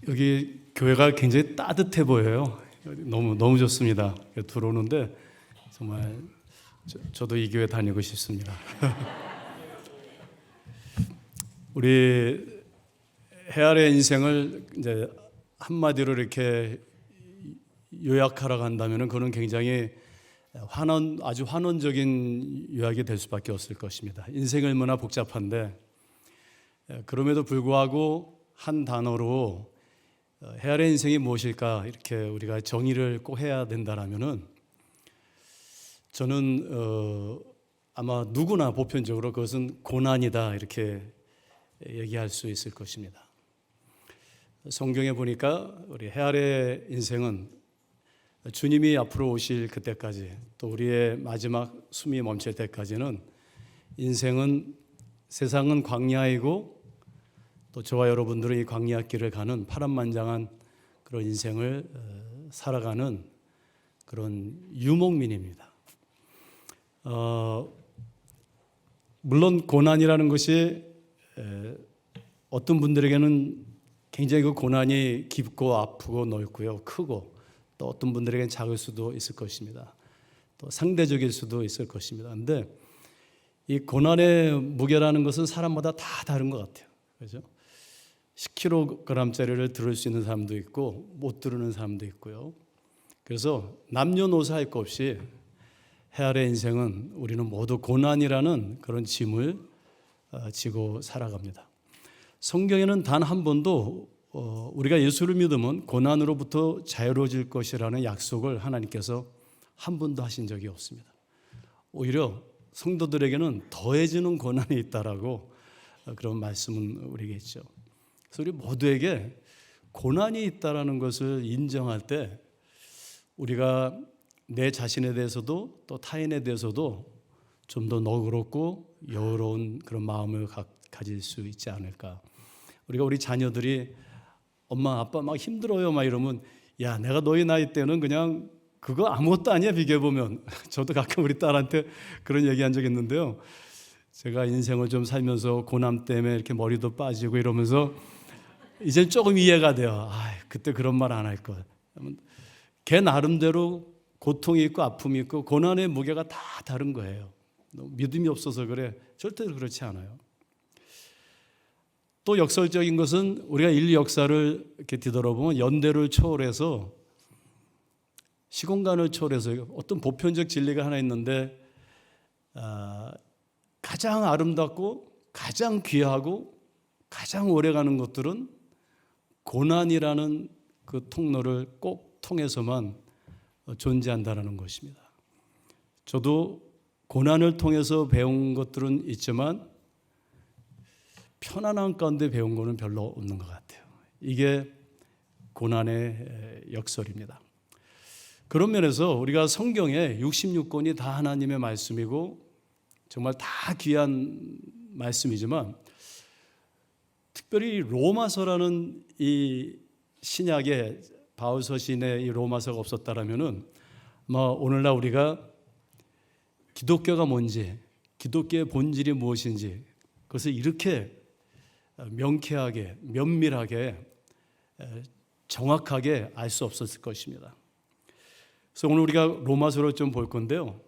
여기 교회가 굉장히 따뜻해 보여요. 너무 좋습니다. 들어오는데 정말 저도 이 교회 다니고 싶습니다. 우리 헤아의 인생을 이제 한마디로 이렇게 요약하러 간다면 그는 굉장히 아주 환원적인 요약이 될 수밖에 없을 것입니다. 인생이 얼마나 복잡한데 그럼에도 불구하고 한 단어로 헤아의 인생이 무엇일까 이렇게 우리가 정의를 꼭 해야 된다라면은 저는 아마 누구나 보편적으로 그것은 고난이다 이렇게 얘기할 수 있을 것입니다. 성경에 보니까 우리 헤아의 인생은 주님이 앞으로 오실 그때까지 또 우리의 마지막 숨이 멈출 때까지는 인생은 세상은 광야이고 또 저와 여러분들은 이 광야 길을 가는 파란만장한 그런 인생을 살아가는 그런 유목민입니다. 물론 고난이라는 것이 어떤 분들에게는 굉장히 그 고난이 깊고 아프고 넓고요, 크고 또 어떤 분들에게는 작을 수도 있을 것입니다. 또 상대적일 수도 있을 것입니다. 그런데 이 고난의 무게라는 것은 사람마다 다 다른 것 같아요. 그렇죠? 10kg짜리를 들을 수 있는 사람도 있고 못 들는 사람도 있고요. 그래서 남녀노소 할 것 없이 헤아의 인생은 우리는 모두 고난이라는 그런 짐을 지고 살아갑니다. 성경에는 단 한 번도 우리가 예수를 믿으면 고난으로부터 자유로워질 것이라는 약속을 하나님께서 한 번도 하신 적이 없습니다. 오히려 성도들에게는 더해지는 고난이 있다라고 그런 말씀은 우리에게 있죠. 그래서 우리 모두에게 고난이 있다라는 것을 인정할 때 우리가 내 자신에 대해서도 또 타인에 대해서도 좀 더 너그럽고 여유로운 그런 마음을 가질 수 있지 않을까. 우리가 우리 자녀들이 엄마 아빠 막 힘들어요 막 이러면 야 내가 너희 나이 때는 그냥 그거 아무것도 아니야 비교해보면. 저도 가끔 우리 딸한테 그런 얘기한 적 있는데요. 제가 인생을 좀 살면서 고난 때문에 이렇게 머리도 빠지고 이러면서 이제 조금 이해가 돼요. 그때 그런 말 안 할 걸. 걔 나름대로 고통이 있고 아픔이 있고 고난의 무게가 다 다른 거예요. 믿음이 없어서 그래. 절대로 그렇지 않아요. 또 역설적인 것은 우리가 인류 역사를 이렇게 뒤돌아보면 연대를 초월해서 시공간을 초월해서 어떤 보편적 진리가 하나 있는데 가장 아름답고 가장 귀하고 가장 오래가는 것들은 고난이라는 그 통로를 꼭 통해서만 존재한다는 것입니다. 저도 고난을 통해서 배운 것들은 있지만 편안한 가운데 배운 거는 별로 없는 것 같아요. 이게 고난의 역설입니다. 그런 면에서 우리가 성경에 66권이 다 하나님의 말씀이고 정말 다 귀한 말씀이지만 특별히 로마서라는 이 신약의 바울 서신의 이 로마서가 없었다라면은 오늘날 우리가 기독교가 뭔지, 기독교의 본질이 무엇인지 그것을 이렇게 명쾌하게, 면밀하게, 정확하게 알 수 없었을 것입니다. 그래서 오늘 우리가 로마서를 좀 볼 건데요.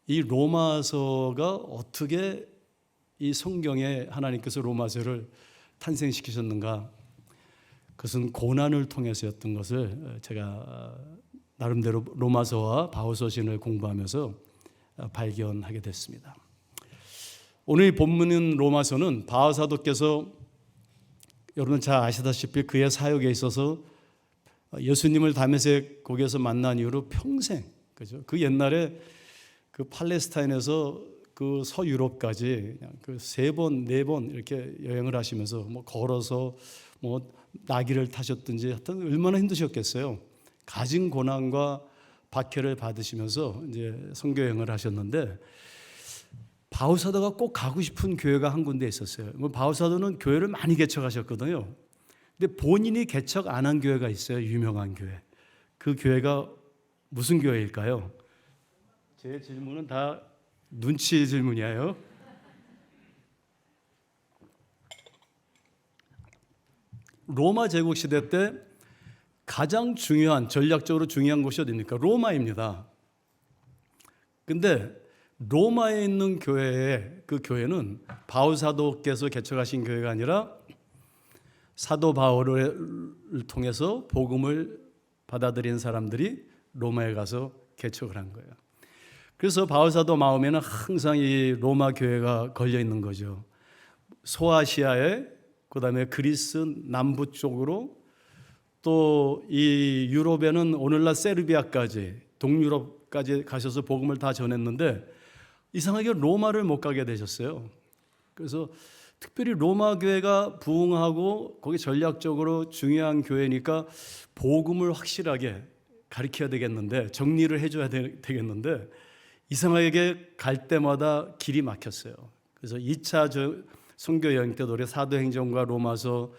이 로마서가 어떻게 이 성경에 하나님께서 로마서를 탄생시키셨는가? 그것은 고난을 통해서였던 것을 제가 나름대로 로마서와 바울서신을 공부하면서 발견하게 됐습니다. 오늘 본문인 로마서는 바울 사도께서 여러분 잘 아시다시피 그의 사역에 있어서 예수님을 다메섹 거기에서 만난 이후로 평생 그죠? 그 옛날에 그 팔레스타인에서 그 서유럽까지 그 3번, 4번 이렇게 여행을 하시면서 걸어서 나귀를 타셨든지 하여튼 얼마나 힘드셨겠어요. 가진 고난과 박해를 받으시면서 이제 선교 여행을 하셨는데 바울 사도가 꼭 가고 싶은 교회가 한 군데 있었어요. 바울 사도는 교회를 많이 개척하셨거든요. 근데 본인이 개척 안 한 교회가 있어요. 유명한 교회. 그 교회가 무슨 교회일까요? 제 질문은 다 눈치 질문이에요. 로마 제국 시대 때 가장 중요한, 전략적으로 중요한 곳이 어디입니까? 로마입니다. 근데 로마에 있는 교회에, 그 교회는 바울 사도께서 개척하신 교회가 아니라 사도 바울을 통해서 복음을 받아들인 사람들이 로마에 가서 개척을 한 거예요. 그래서 바울 사도 마음에는 항상 이 로마 교회가 걸려 있는 거죠. 소아시아에, 그다음에 그리스 남부 쪽으로, 또 이 유럽에는 오늘날 세르비아까지, 동유럽까지 가셔서 복음을 다 전했는데 이상하게 로마를 못 가게 되셨어요. 그래서 특별히 로마 교회가 부흥하고 거기 전략적으로 중요한 교회니까 복음을 확실하게 가르쳐야 되겠는데, 정리를 해줘야 되겠는데 이상하게 갈 때마다 길이 막혔어요. 그래서 2차 선교 여행 때도 우리 사도행전과 로마서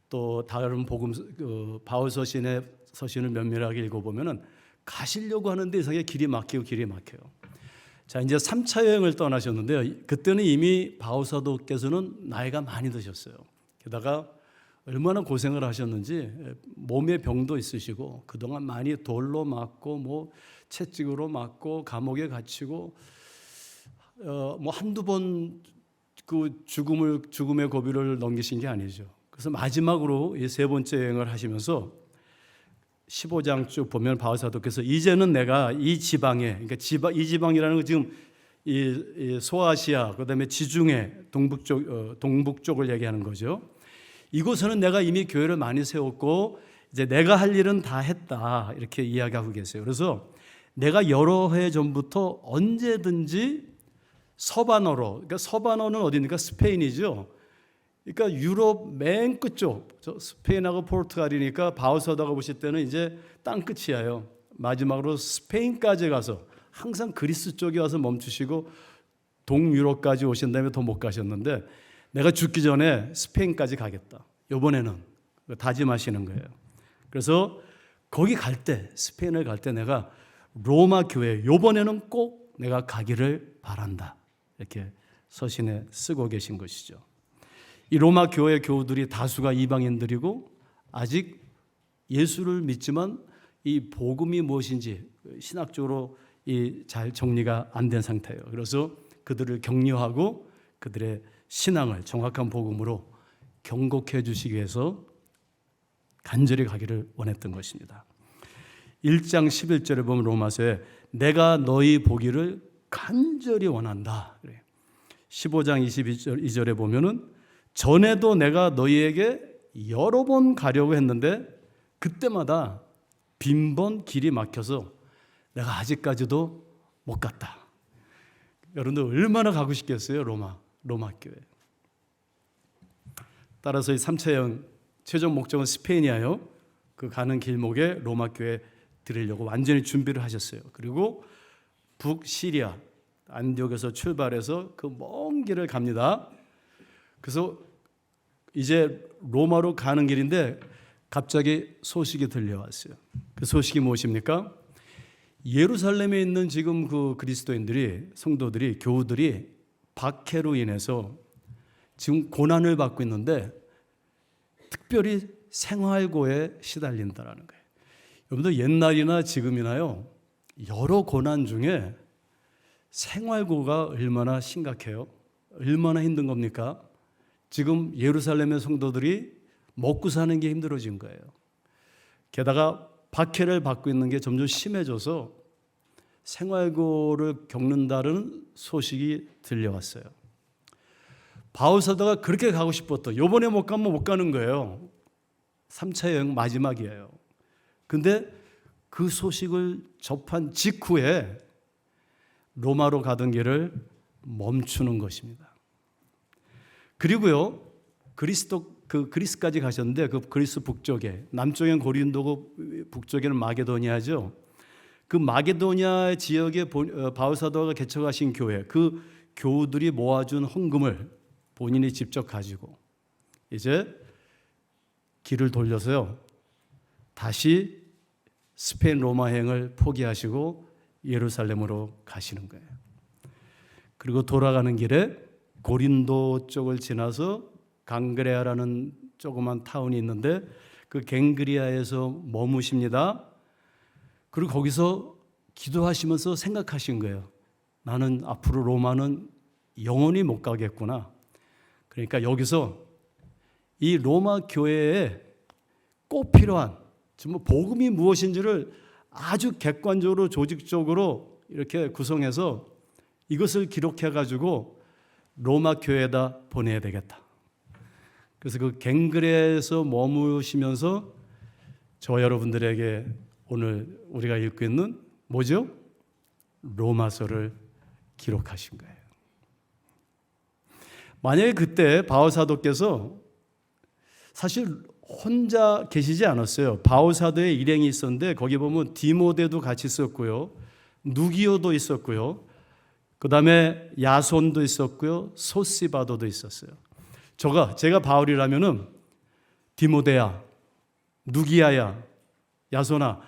또 다른 복음 바울 서신을 면밀하게 읽어보면은 가시려고 하는데 이상하게 길이 막혀요. 자, 이제 3차 여행을 떠나셨는데요. 그때는 이미 바울 사도께서는 나이가 많이 드셨어요. 게다가 얼마나 고생을 하셨는지, 몸에 병도 있으시고 그동안 많이 돌로 맞고 뭐 채찍으로 맞고 감옥에 갇히고 뭐 한두 번 그 죽음의 고비를 넘기신 게 아니죠. 그래서 마지막으로 이 세 번째 여행을 하시면서 15장 쭉 보면 바울 사도께서 이제는 내가 이 지방에, 그러니까 이 지방이라는 건 지금 이 소아시아, 그다음에 지중해 동북 쪽을 얘기하는 거죠. 이곳에는 내가 이미 교회를 많이 세웠고 이제 내가 할 일은 다 했다, 이렇게 이야기하고 계세요. 그래서 내가 여러 해 전부터 언제든지 서반어로, 그러니까 서반어는 어디입니까? 스페인이죠. 그러니까 유럽 맨 끝쪽, 스페인하고 포르투갈이니까 바울 사도가 보실 때는 이제 땅 끝이에요. 마지막으로 스페인까지 가서 항상 그리스 쪽에 와서 멈추시고 동유럽까지 오신 다음에 더 못 가셨는데 내가 죽기 전에 스페인까지 가겠다. 이번에는 다짐하시는 거예요. 그래서 거기 갈 때, 스페인을 갈 때 내가 로마 교회 이번에는 꼭 내가 가기를 바란다, 이렇게 서신에 쓰고 계신 것이죠. 이 로마 교회 교우들이 다수가 이방인들이고 아직 예수를 믿지만 이 복음이 무엇인지 신학적으로 잘 정리가 안 된 상태예요. 그래서 그들을 격려하고 그들의 신앙을 정확한 복음으로 경고해 주시기 위해서 간절히 가기를 원했던 것입니다. 1장 11절에 보면 로마서에 내가 너희 보기를 간절히 원한다. 15장 22절에 보면은 전에도 내가 너희에게 여러 번 가려고 했는데 그때마다 빈번 길이 막혀서 내가 아직까지도 못 갔다. 여러분들 얼마나 가고 싶겠어요? 로마 교회. 따라서 이 3차 여행 최종 목적은 스페인이에요. 그 가는 길목에 로마 교회 들으려고 완전히 준비를 하셨어요. 그리고 북시리아 안디옥에서 출발해서 그 먼 길을 갑니다. 그래서 이제 로마로 가는 길인데 갑자기 소식이 들려왔어요. 그 소식이 무엇입니까? 예루살렘에 있는 지금 그 그리스도인들이, 성도들이, 교우들이 박해로 인해서 지금 고난을 받고 있는데 특별히 생활고에 시달린다라는 거예요. 여러분들 옛날이나 지금이나요, 여러 고난 중에 생활고가 얼마나 심각해요? 얼마나 힘든 겁니까? 지금 예루살렘의 성도들이 먹고 사는 게 힘들어진 거예요. 게다가 박해를 받고 있는 게 점점 심해져서 생활고를 겪는다는 소식이 들려왔어요. 바울 사도가 그렇게 가고 싶었던, 요번에 못 가면 못 가는 거예요. 3차 여행 마지막이에요. 근데 그 소식을 접한 직후에 로마로 가던 길을 멈추는 것입니다. 그리고요, 그리스까지 가셨는데 그 그리스 북쪽에, 남쪽엔 고린도고 북쪽에는 마게도니아죠. 그 마게도니아 지역에 바울 사도가 개척하신 교회, 그 교우들이 모아준 헌금을 본인이 직접 가지고 이제 길을 돌려서요, 다시 스페인 로마행을 포기하시고 예루살렘으로 가시는 거예요. 그리고 돌아가는 길에 고린도 쪽을 지나서 강그레아라는 조그만 타운이 있는데 그 갱그리아에서 머무십니다. 그리고 거기서 기도하시면서 생각하신 거예요. 나는 앞으로 로마는 영원히 못 가겠구나. 그러니까 여기서 이 로마 교회에 꼭 필요한 정말 복음이 무엇인지를 아주 객관적으로 조직적으로 이렇게 구성해서 이것을 기록해 가지고 로마 교회에다 보내야 되겠다. 그래서 그 갱그레에서 머무시면서 저 여러분들에게 오늘 우리가 읽고 있는 뭐죠? 로마서를 기록하신 거예요. 만약에 그때 바울 사도께서 사실 혼자 계시지 않았어요. 바울 사도의 일행이 있었는데 거기 보면 디모데도 같이 있었고요. 누기오도 있었고요. 그다음에 야손도 있었고요. 소시바도도 있었어요. 제가 바울이라면은 디모데야, 누기야야, 야손아,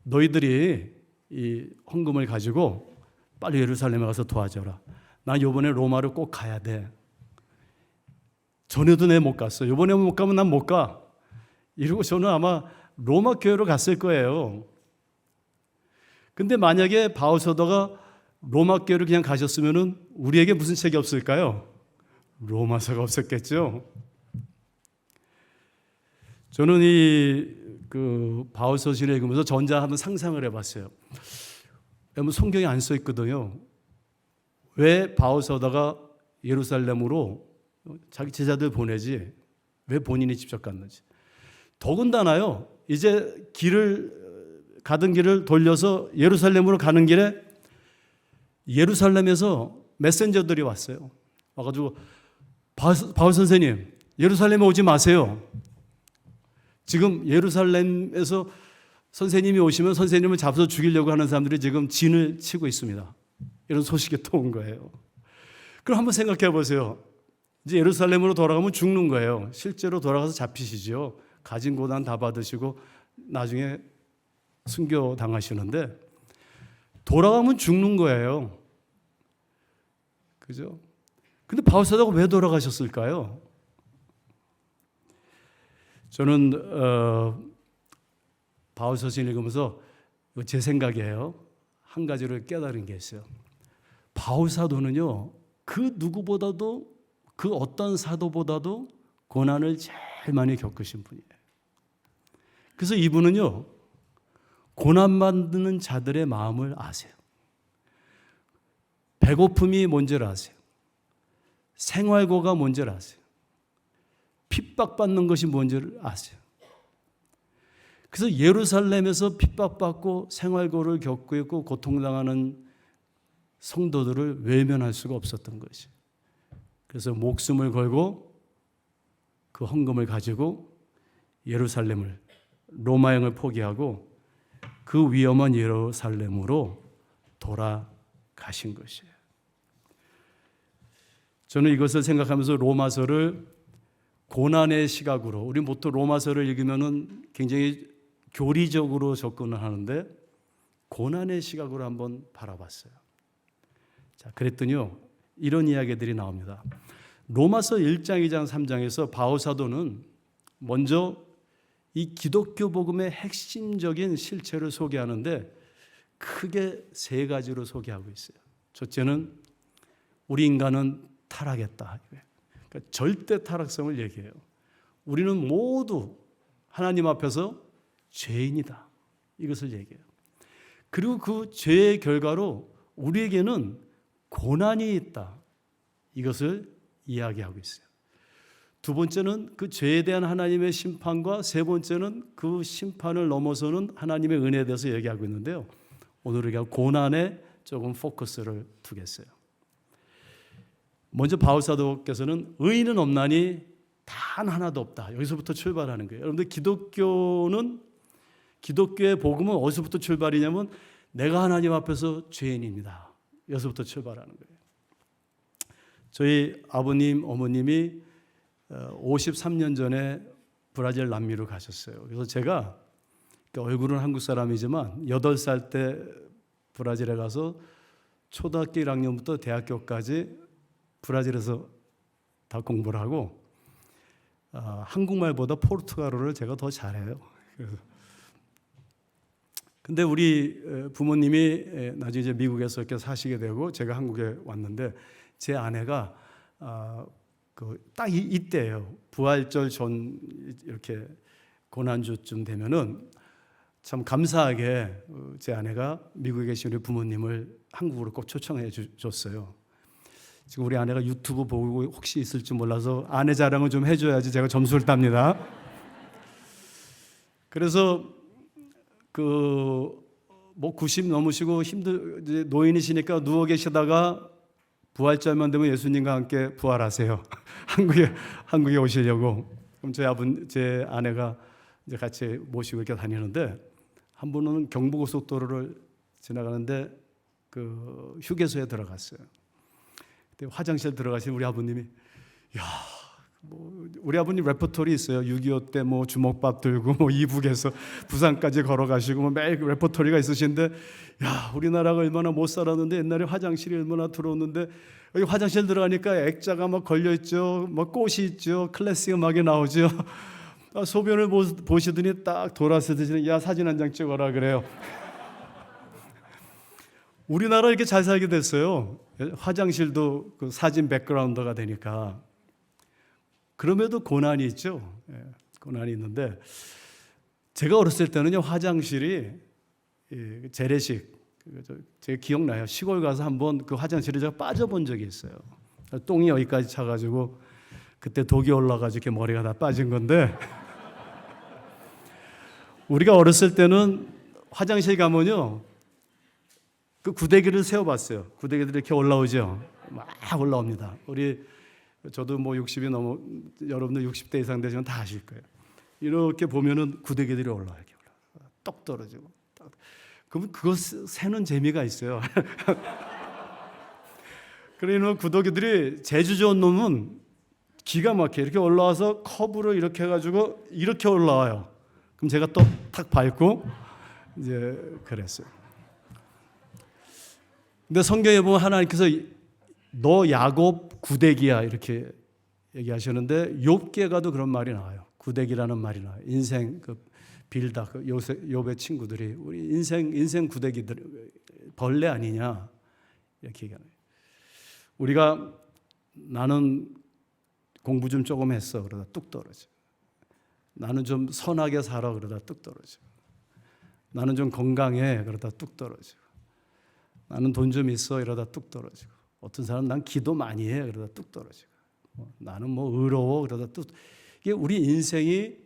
너희들이 이 헌금을 가지고 빨리 예루살렘에 가서 도와줘라. 나 이번에 로마를 꼭 가야 돼. 전에도 내 못 갔어. 이번에 못 가면 난 못 가. 이러고 저는 아마 로마 교회로 갔을 거예요. 근데 만약에 바울 사도가 로마 교회를 그냥 가셨으면은 우리에게 무슨 책이 없을까요? 로마서가 없었겠죠. 저는 그 바울 서신을 읽으면서 전자 한번 상상을 해봤어요. 여러분 성경에 안 써 있거든요. 왜 바울 사도가 예루살렘으로 자기 제자들 보내지 왜 본인이 직접 갔는지. 더군다나요. 이제 가던 길을 돌려서 예루살렘으로 가는 길에 예루살렘에서 메신저들이 왔어요. 와가지고 바울 선생님 예루살렘에 오지 마세요. 지금 예루살렘에서 선생님이 오시면 선생님을 잡아서 죽이려고 하는 사람들이 지금 진을 치고 있습니다. 이런 소식이 또 온 거예요. 그럼 한번 생각해 보세요. 이제 예루살렘으로 돌아가면 죽는 거예요. 실제로 돌아가서 잡히시죠. 가진 고난 다 받으시고 나중에 순교 당하시는데 돌아가면 죽는 거예요. 그죠? 근데 바울 사도가 왜 돌아가셨을까요? 저는 바울 서신 읽으면서 제 생각이에요. 한 가지를 깨달은 게 있어요. 바울 사도는요, 그 누구보다도 그 어떤 사도보다도 고난을 제일 많이 겪으신 분이에요. 그래서 이분은요, 고난 받는 자들의 마음을 아세요. 배고픔이 뭔지를 아세요. 생활고가 뭔지를 아세요. 핍박받는 것이 뭔지를 아세요. 그래서 예루살렘에서 핍박받고 생활고를 겪고 있고 고통당하는 성도들을 외면할 수가 없었던 것이. 그래서 목숨을 걸고 그 헌금을 가지고 예루살렘을 로마형을 포기하고 그 위험한 예루살렘으로 돌아가신 것이에요. 저는 이것을 생각하면서 로마서를 고난의 시각으로, 우리 보통 로마서를 읽으면은 굉장히 교리적으로 접근을 하는데 고난의 시각으로 한번 바라봤어요. 자, 그랬더니요, 이런 이야기들이 나옵니다. 로마서 1장, 2장, 3장에서 바울 사도는 먼저 이 기독교 복음의 핵심적인 실체를 소개하는데 크게 세 가지로 소개하고 있어요. 첫째는 우리 인간은 타락했다. 그러니까 절대 타락성을 얘기해요. 우리는 모두 하나님 앞에서 죄인이다. 이것을 얘기해요. 그리고 그 죄의 결과로 우리에게는 고난이 있다. 이것을 이야기하고 있어요. 두 번째는 그 죄에 대한 하나님의 심판과 세 번째는 그 심판을 넘어서는 하나님의 은혜에 대해서 얘기하고 있는데요. 오늘 우리가 고난에 조금 포커스를 두겠어요. 먼저 바울 사도께서는 의인은 없나니 단 하나도 없다. 여기서부터 출발하는 거예요. 여러분들 기독교의 복음은 어디서부터 출발이냐면 내가 하나님 앞에서 죄인입니다. 여기서부터 출발하는 거예요. 저희 아버님, 어머님이 53년 전에 브라질 남미로 가셨어요. 그래서 제가 얼굴은 한국 사람이지만 8살 때 브라질에 가서 초등학교 1학년부터 대학교까지 브라질에서 다 공부를 하고 한국말보다 포르투갈어를 제가 더 잘해요. 근데 우리 부모님이 나중에 이제 미국에서 이렇게 사시게 되고 제가 한국에 왔는데 제 아내가 딱 이때예요. 부활절 전 이렇게 고난주쯤 되면은 참 감사하게 제 아내가 미국에 계신 우리 부모님을 한국으로 꼭 초청해 줬어요. 지금 우리 아내가 유튜브 보고 혹시 있을지 몰라서 아내 자랑을 좀 해줘야지 제가 점수를 땁니다. 그래서 뭐 90 넘으시고 이제 노인이시니까 누워 계시다가 부활절만 되면 예수님과 함께 부활하세요. 한국에 오시려고. 그럼 제 아내가 이제 같이 모시고 이렇게 다니는데 한 번은 경부고속도로를 지나가는데 그 휴게소에 들어갔어요. 그때 화장실 들어가신 우리 아버님이 우리 아버님 레퍼토리 있어요. 6.25 때 뭐 주먹밥 들고 뭐 이북에서 부산까지 걸어가시고 뭐 매일 레퍼토리가 있으신데 우리나라가 얼마나 못 살았는데 옛날에 화장실이 얼마나 들어오는데 여기 화장실 들어가니까 액자가 막 걸려 있죠. 막 꽃이 있죠. 클래식 음악이 나오죠. 소변을 보시더니 딱 돌아서더니 사진 한 장 찍어라 그래요. 우리나라 이렇게 잘 살게 됐어요. 화장실도 그 사진 백그라운드가 되니까. 그럼에도 고난이 있죠. 고난이 있는데 제가 어렸을 때는요 화장실이 재래식 제가 기억나요. 시골 가서 한번 그 화장실에 제가 빠져본 적이 있어요. 똥이 여기까지 차가지고 그때 독이 올라가지고 이렇게 머리가 다 빠진 건데 우리가 어렸을 때는 화장실 가면요 그 구데기를 세워봤어요. 구데기들이 이렇게 올라오죠. 막 올라옵니다. 저도 뭐 60이 넘어 여러분들 60대 이상 되시면 다 아실 거예요. 이렇게 보면은 구데기들이 올라와요. 이렇게 똑 떨어지고. 그럼 그거 세는 재미가 있어요. 그러면 구데기들이 재주 좋은 놈은 기가 막혀 이렇게 올라와서 컵으로 이렇게 해가지고 이렇게 올라와요. 그럼 제가 또 탁 밟고 이제 그랬어요. 근데 성경에 보면 하나님께서 너 야곱 구데기야 이렇게 얘기하시는데 욥기에 가도 그런 말이 나와요. 구데기라는 말이 나와요. 인생 빌다 욥의 친구들이 우리 인생 구데기들 벌레 아니냐 이렇게 얘기하는. 우리가 나는 공부 좀 조금 했어 그러다 뚝 떨어져. 나는 좀 선하게 살아 그러다 뚝 떨어져. 나는 좀 건강해 그러다 뚝 떨어지고. 나는 돈 좀 있어 이러다 뚝 떨어지고. 어떤 사람은 난 기도 많이 해 그러다 뚝 떨어지고. 나는 뭐 의로워 그러다 뚝. 이게 우리 인생이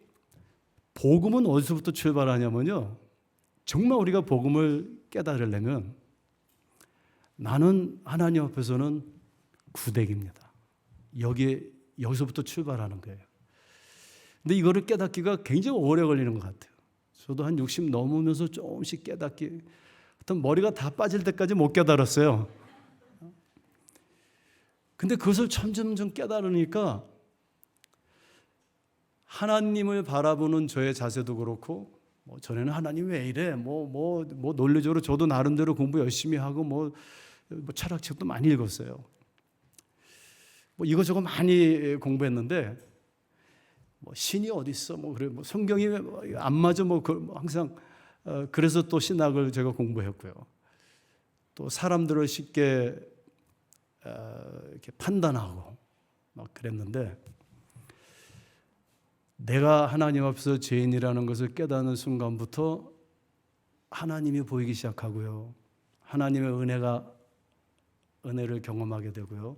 복음은 어디서부터 출발하냐면요. 정말 우리가 복음을 깨달으려면 나는 하나님 앞에서는 구데기입니다. 여기서부터 출발하는 거예요. 근데 이거를 깨닫기가 굉장히 오래 걸리는 것 같아요. 저도 한 60 넘으면서 조금씩 깨닫기. 어떤 머리가 다 빠질 때까지 못 깨달았어요. 근데 그것을 점점 깨달으니까 하나님을 바라보는 저의 자세도 그렇고 전에는 하나님 왜 이래? 논리적으로 저도 나름대로 공부 열심히 하고 뭐 철학책도 많이 읽었어요. 이거저거 많이 공부했는데 신이 어디 있어? 그래 성경이 안 맞아? 항상 그래서 또 신학을 제가 공부했고요. 또 사람들을 쉽게 이렇게 판단하고 막 그랬는데 내가 하나님 앞에서 죄인이라는 것을 깨닫는 순간부터 하나님이 보이기 시작하고요. 하나님의 은혜를 경험하게 되고요.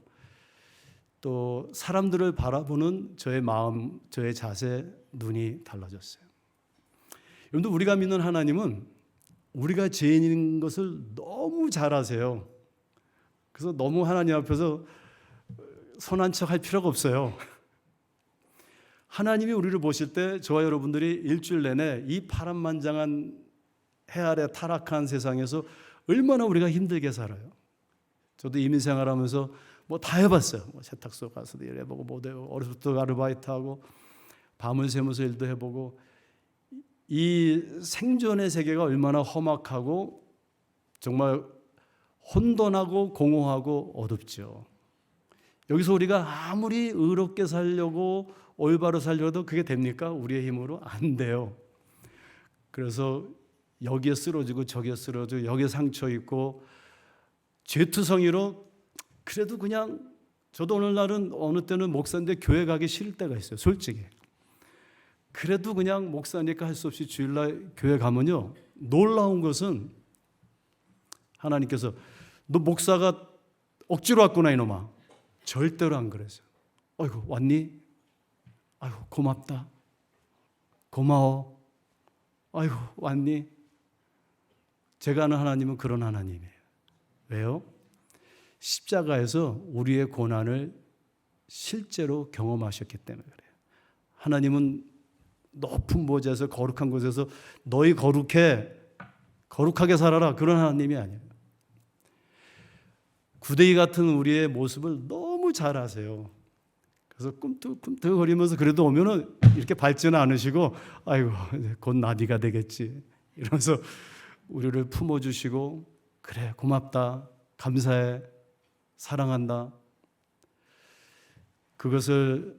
또 사람들을 바라보는 저의 마음, 저의 자세, 눈이 달라졌어요. 여러분들 우리가 믿는 하나님은 우리가 죄인인 것을 너무 잘 아세요. 그래서 너무 하나님 앞에서 선한 척 할 필요가 없어요. 하나님이 우리를 보실 때 저와 여러분들이 일주일 내내 이 파란만장한 해 아래 타락한 세상에서 얼마나 우리가 힘들게 살아요. 저도 이민생활하면서 다 해봤어요. 세탁소 가서도 일해보고 어려서부터 아르바이트하고 밤을 새면서 일도 해보고 이 생존의 세계가 얼마나 험악하고 정말 혼돈하고 공허하고 어둡죠. 여기서 우리가 아무리 의롭게 살려고 올바로 살려도 그게 됩니까? 우리의 힘으로 안 돼요. 그래서 여기에 쓰러지고 저기에 쓰러지고 여기에 상처 있고 죄투성이로 그래도 그냥 저도 오늘날은 어느 때는 목사인데 교회 가기 싫을 때가 있어요. 솔직히. 그래도 그냥 목사니까 할 수 없이 주일날 교회 가면요. 놀라운 것은 하나님께서 너 목사가 억지로 왔구나 이놈아. 절대로 안 그랬어요. 아이고 왔니? 아이고 고맙다. 고마워. 아이고 왔니? 제가 아는 하나님은 그런 하나님이에요. 왜요? 십자가에서 우리의 고난을 실제로 경험하셨기 때문에 그래요. 하나님은 높은 보좌에서 거룩한 곳에서 너희 거룩하게 살아라 그런 하나님이 아니에요. 구데기 같은 우리의 모습을 너무 잘 아세요. 그래서 꿈틀꿈틀거리면서 그래도 오면은 이렇게 밟지는 않으시고 아이고 곧 나디가 되겠지 이러면서 우리를 품어주시고 그래 고맙다 감사해 사랑한다. 그것을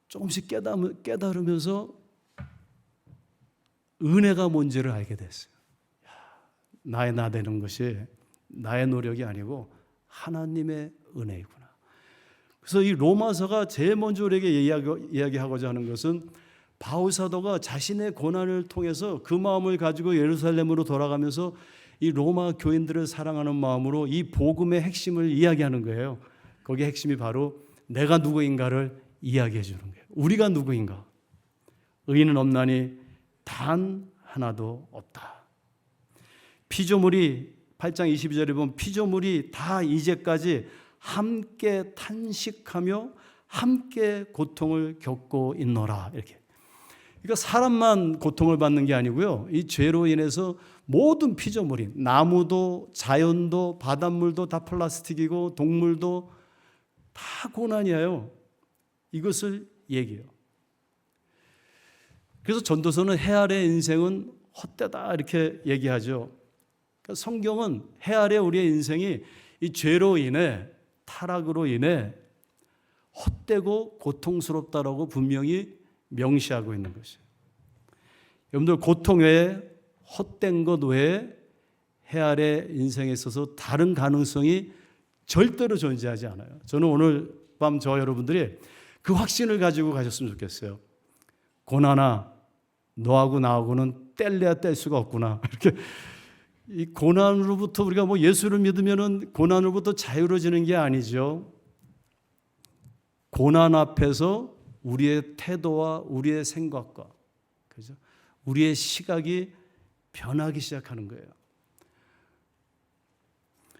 조금씩 깨달으면서 은혜가 뭔지를 알게 됐어요. 나의 나 되는 것이 나의 노력이 아니고 하나님의 은혜이구나. 그래서 이 로마서가 제일 먼저 우리에게 이야기하고자 하는 것은 바울 사도가 자신의 고난을 통해서 그 마음을 가지고 예루살렘으로 돌아가면서 이 로마 교인들을 사랑하는 마음으로 이 복음의 핵심을 이야기하는 거예요. 거기에 핵심이 바로 내가 누구인가를 이야기해 주는 거예요. 우리가 누구인가? 의인은 없나니 단 하나도 없다. 피조물이 8장 22절에 보면 피조물이 다 이제까지 함께 탄식하며 함께 고통을 겪고 있노라 이렇게. 그러니까 사람만 고통을 받는 게 아니고요. 이 죄로 인해서 모든 피조물이 나무도 자연도 바닷물도 다 플라스틱이고 동물도 다 고난이에요. 이것을 얘기해요. 그래서 전도서는 해 아래 인생은 헛되다 이렇게 얘기하죠. 그러니까 성경은 해 아래 우리의 인생이 이 죄로 인해 타락으로 인해 헛되고 고통스럽다라고 분명히 명시하고 있는 것이에요. 여러분들 고통 외에 헛된 것 외에 해 아래 인생에 있어서 다른 가능성이 절대로 존재하지 않아요. 저는 오늘 밤 저 여러분들이 그 확신을 가지고 가셨으면 좋겠어요. 고난아 너하고 나하고는 뗄래야 뗄 수가 없구나. 이렇게 이 고난으로부터 우리가 뭐 예수를 믿으면은 고난으로부터 자유로워지는 게 아니죠. 고난 앞에서 우리의 태도와 우리의 생각과 그죠? 우리의 시각이 변하기 시작하는 거예요.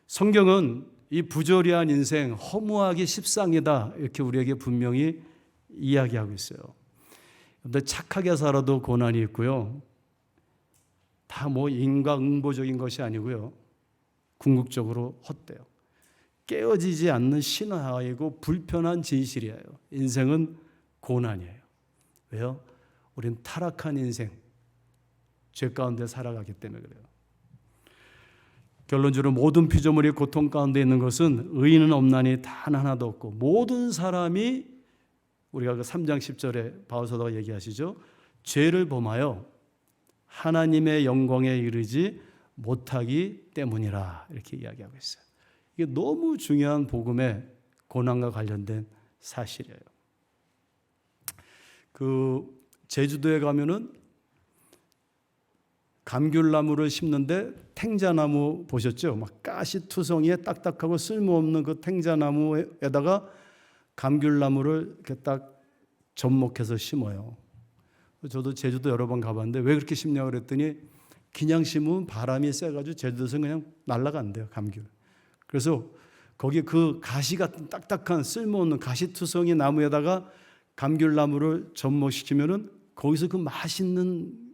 성경은 이 부조리한 인생 허무하기 십상이다 이렇게 우리에게 분명히 이야기하고 있어요. 근데 착하게 살아도 고난이 있고요. 다 뭐 인과응보적인 것이 아니고요. 궁극적으로 헛돼요. 깨어지지 않는 신화이고 불편한 진실이에요. 인생은 고난이에요. 왜요? 우린 타락한 인생, 죄 가운데 살아가기 때문에 그래요. 결론적으로 모든 피조물이 고통 가운데 있는 것은 의인은 없나니 단 하나도 없고 모든 사람이 우리가 그 3장 10절에 바울 사도가 얘기하시죠. 죄를 범하여 하나님의 영광에 이르지 못하기 때문이라 이렇게 이야기하고 있어요. 이게 너무 중요한 복음의 고난과 관련된 사실이에요. 그 제주도에 가면은 감귤나무를 심는데 탱자나무 보셨죠? 막 가시투성이에 딱딱하고 쓸모없는 그 탱자나무에다가 감귤나무를 이렇게 딱 접목해서 심어요. 저도 제주도 여러 번 가봤는데 왜 그렇게 심냐고 그랬더니 그냥 심으면 바람이 세가지고 제주도에서 그냥 날아간대요, 감귤. 그래서 거기 그 가시 같은 딱딱한 쓸모없는 가시투성이 나무에다가 감귤나무를 접목시키면은 거기서 그 맛있는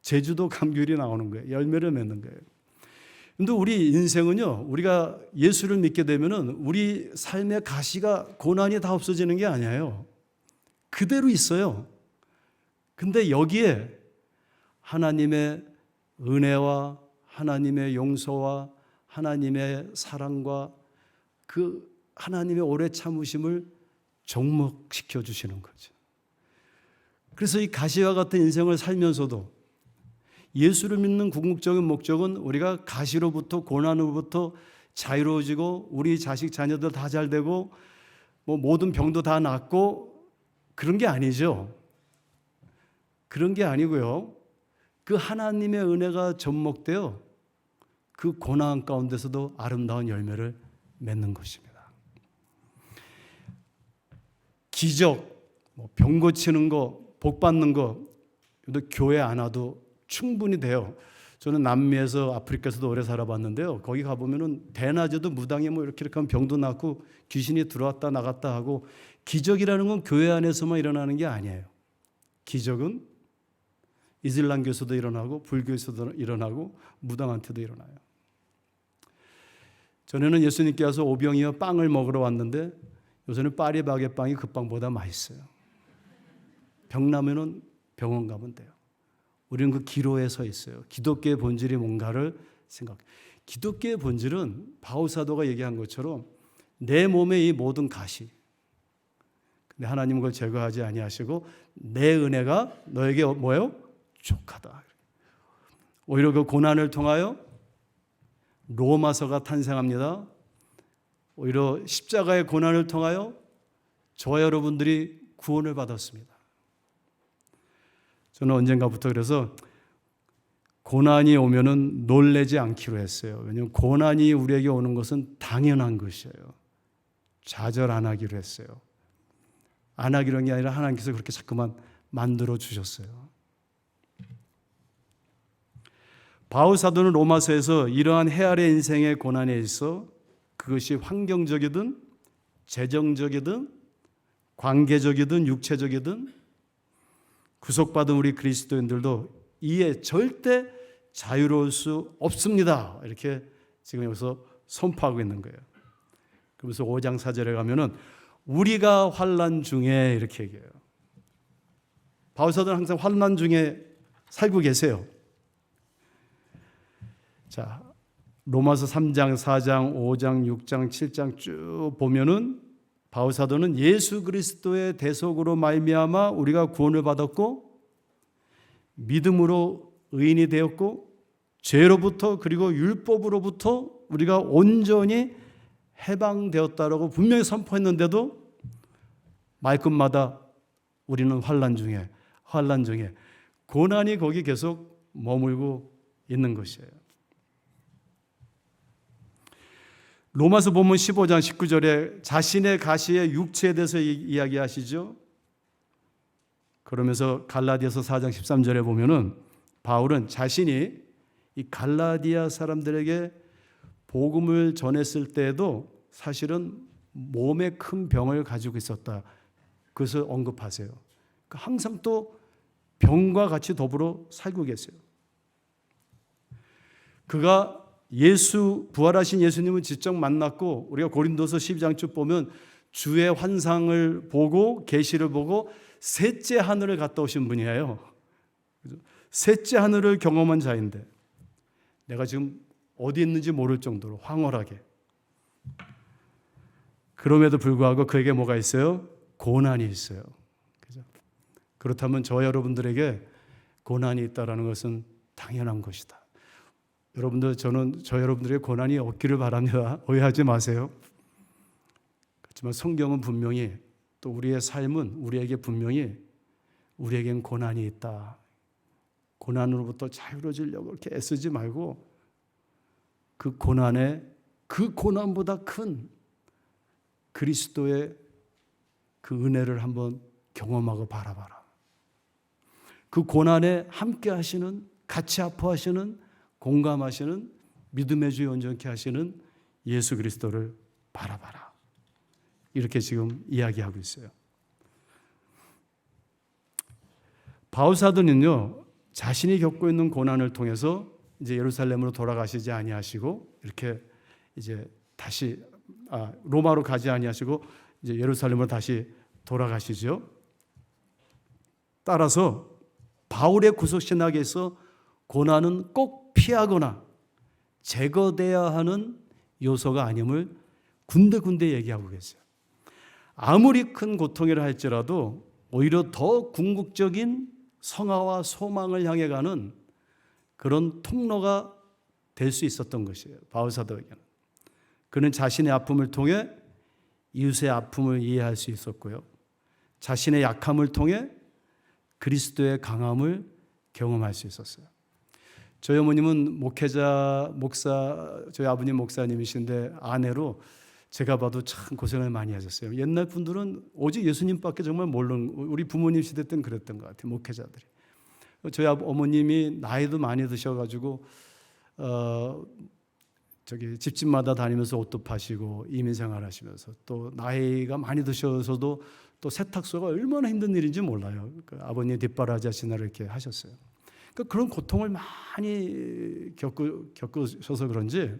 제주도 감귤이 나오는 거예요. 열매를 맺는 거예요. 근데 우리 인생은요, 우리가 예수를 믿게 되면은 우리 삶의 가시가 고난이 다 없어지는 게 아니에요. 그대로 있어요. 근데 여기에 하나님의 은혜와 하나님의 용서와 하나님의 사랑과 그 하나님의 오래 참으심을 접목시켜 주시는 거죠. 그래서 이 가시와 같은 인생을 살면서도 예수를 믿는 궁극적인 목적은 우리가 가시로부터 고난으로부터 자유로워지고 우리 자식 자녀들 다 잘 되고 뭐 모든 병도 다 낫고 그런 게 아니죠. 그런 게 아니고요. 그 하나님의 은혜가 접목되어 그 고난 가운데서도 아름다운 열매를 맺는 것입니다. 기적, 병 고치는 거, 복 받는 거, 교회 안 와도 충분히 돼요. 저는 남미에서 아프리카에서도 오래 살아봤는데요. 거기 가보면은 대낮에도 무당이 뭐 이렇게 하면 병도 낫고 귀신이 들어왔다 나갔다 하고, 기적이라는 건 교회 안에서만 일어나는 게 아니에요. 기적은 이슬람교에서도 일어나고 불교에서도 일어나고 무당한테도 일어나요. 전에는 예수님께 와서 오병이어 빵을 먹으러 왔는데 요새는 파리바게 빵이 그 빵보다 맛있어요. 병 나면은 병원 가면 돼요. 우리는 그 기로에 서 있어요. 기독교의 본질이 뭔가를 생각. 기독교의 본질은 바울 사도가 얘기한 것처럼 내 몸의 이 모든 가시. 근데 하나님은 그걸 제거하지 아니하시고 내 은혜가 너에게 뭐예요? 족하다. 오히려 그 고난을 통하여 로마서가 탄생합니다. 오히려 십자가의 고난을 통하여 저와 여러분들이 구원을 받았습니다. 저는 언젠가부터 그래서 고난이 오면은 놀라지 않기로 했어요. 왜냐하면 고난이 우리에게 오는 것은 당연한 것이에요. 좌절 안 하기로 했어요. 안 하기로 한 게 아니라 하나님께서 그렇게 자꾸만 만들어 주셨어요. 바울 사도는 로마서에서 이러한 헤아려 인생의 고난에 있어 그것이 환경적이든 재정적이든 관계적이든 육체적이든 구속받은 우리 그리스도인들도 이에 절대 자유로울 수 없습니다. 이렇게 지금 여기서 선포하고 있는 거예요. 그러면서 5장 4절에 가면은 우리가 환난 중에 이렇게 얘기해요. 바울 사도는 항상 환난 중에 살고 계세요. 자, 로마서 3장, 4장, 5장, 6장, 7장 쭉 보면은 바울 사도는 예수 그리스도의 대속으로 말미암아 우리가 구원을 받았고 믿음으로 의인이 되었고 죄로부터 그리고 율법으로부터 우리가 온전히 해방되었다라고 분명히 선포했는데도 말끝마다 우리는 환난 중에 고난이 거기 계속 머물고 있는 것이에요. 로마서 본문 15장 19절에 자신의 가시의 육체에 대해서 이야기하시죠. 그러면서 갈라디아서 4장 13절에 보면은 바울은 자신이 이 갈라디아 사람들에게 복음을 전했을 때에도 사실은 몸에 큰 병을 가지고 있었다. 그것을 언급하세요. 항상 또 병과 같이 더불어 살고 계세요. 그가 부활하신 예수님을 직접 만났고 우리가 고린도서 12장 쭉 보면 주의 환상을 보고 계시를 보고 셋째 하늘을 갔다 오신 분이에요. 셋째 하늘을 경험한 자인데 내가 지금 어디 있는지 모를 정도로 황홀하게. 그럼에도 불구하고 그에게 뭐가 있어요? 고난이 있어요. 그렇다면 저 여러분들에게 고난이 있다는 것은 당연한 것이다. 여러분들, 저는 저 여러분들의 고난이 없기를 바랍니다. 오해하지 마세요. 그렇지만 성경은 분명히 또 우리의 삶은 우리에게 분명히 우리에겐 고난이 있다. 고난으로부터 자유로워지려고 이렇게 애쓰지 말고 그 고난보다 큰 그리스도의 그 은혜를 한번 경험하고 바라봐라. 그 고난에 함께 하시는, 같이 아파하시는, 공감하시는, 믿음의 주여 온전케 하시는 예수 그리스도를 바라봐라. 이렇게 지금 이야기하고 있어요. 바울 사도는요, 자신이 겪고 있는 고난을 통해서 이제 예루살렘으로 돌아가시지 아니하시고 이렇게 이제 다시 로마로 가지 아니하시고 이제 예루살렘으로 다시 돌아가시죠. 따라서 바울의 구속 신학에서 고난은 꼭 피하거나 제거돼야 하는 요소가 아님을 군데군데 얘기하고 계세요. 아무리 큰 고통이라 할지라도 오히려 더 궁극적인 성화와 소망을 향해 가는 그런 통로가 될 수 있었던 것이에요. 바울 사도에게는. 그는 자신의 아픔을 통해 이웃의 아픔을 이해할 수 있었고요. 자신의 약함을 통해 그리스도의 강함을 경험할 수 있었어요. 저희 어머님은 저희 아버님 목사님이신데 아내로 제가 봐도 참 고생을 많이 하셨어요. 옛날 분들은 오직 예수님밖에 정말 모르는, 우리 부모님 시대 때는 그랬던 것 같아요. 목회자들이. 저희 어머님이 나이도 많이 드셔가지고 집집마다 다니면서 옷도 파시고 이민생활 하시면서 또 나이가 많이 드셔서도 또 세탁소가 얼마나 힘든 일인지 몰라요. 아버님 뒷바라지 하시느라 이렇게 하셨어요. 그런 고통을 많이 겪으셔서 그런지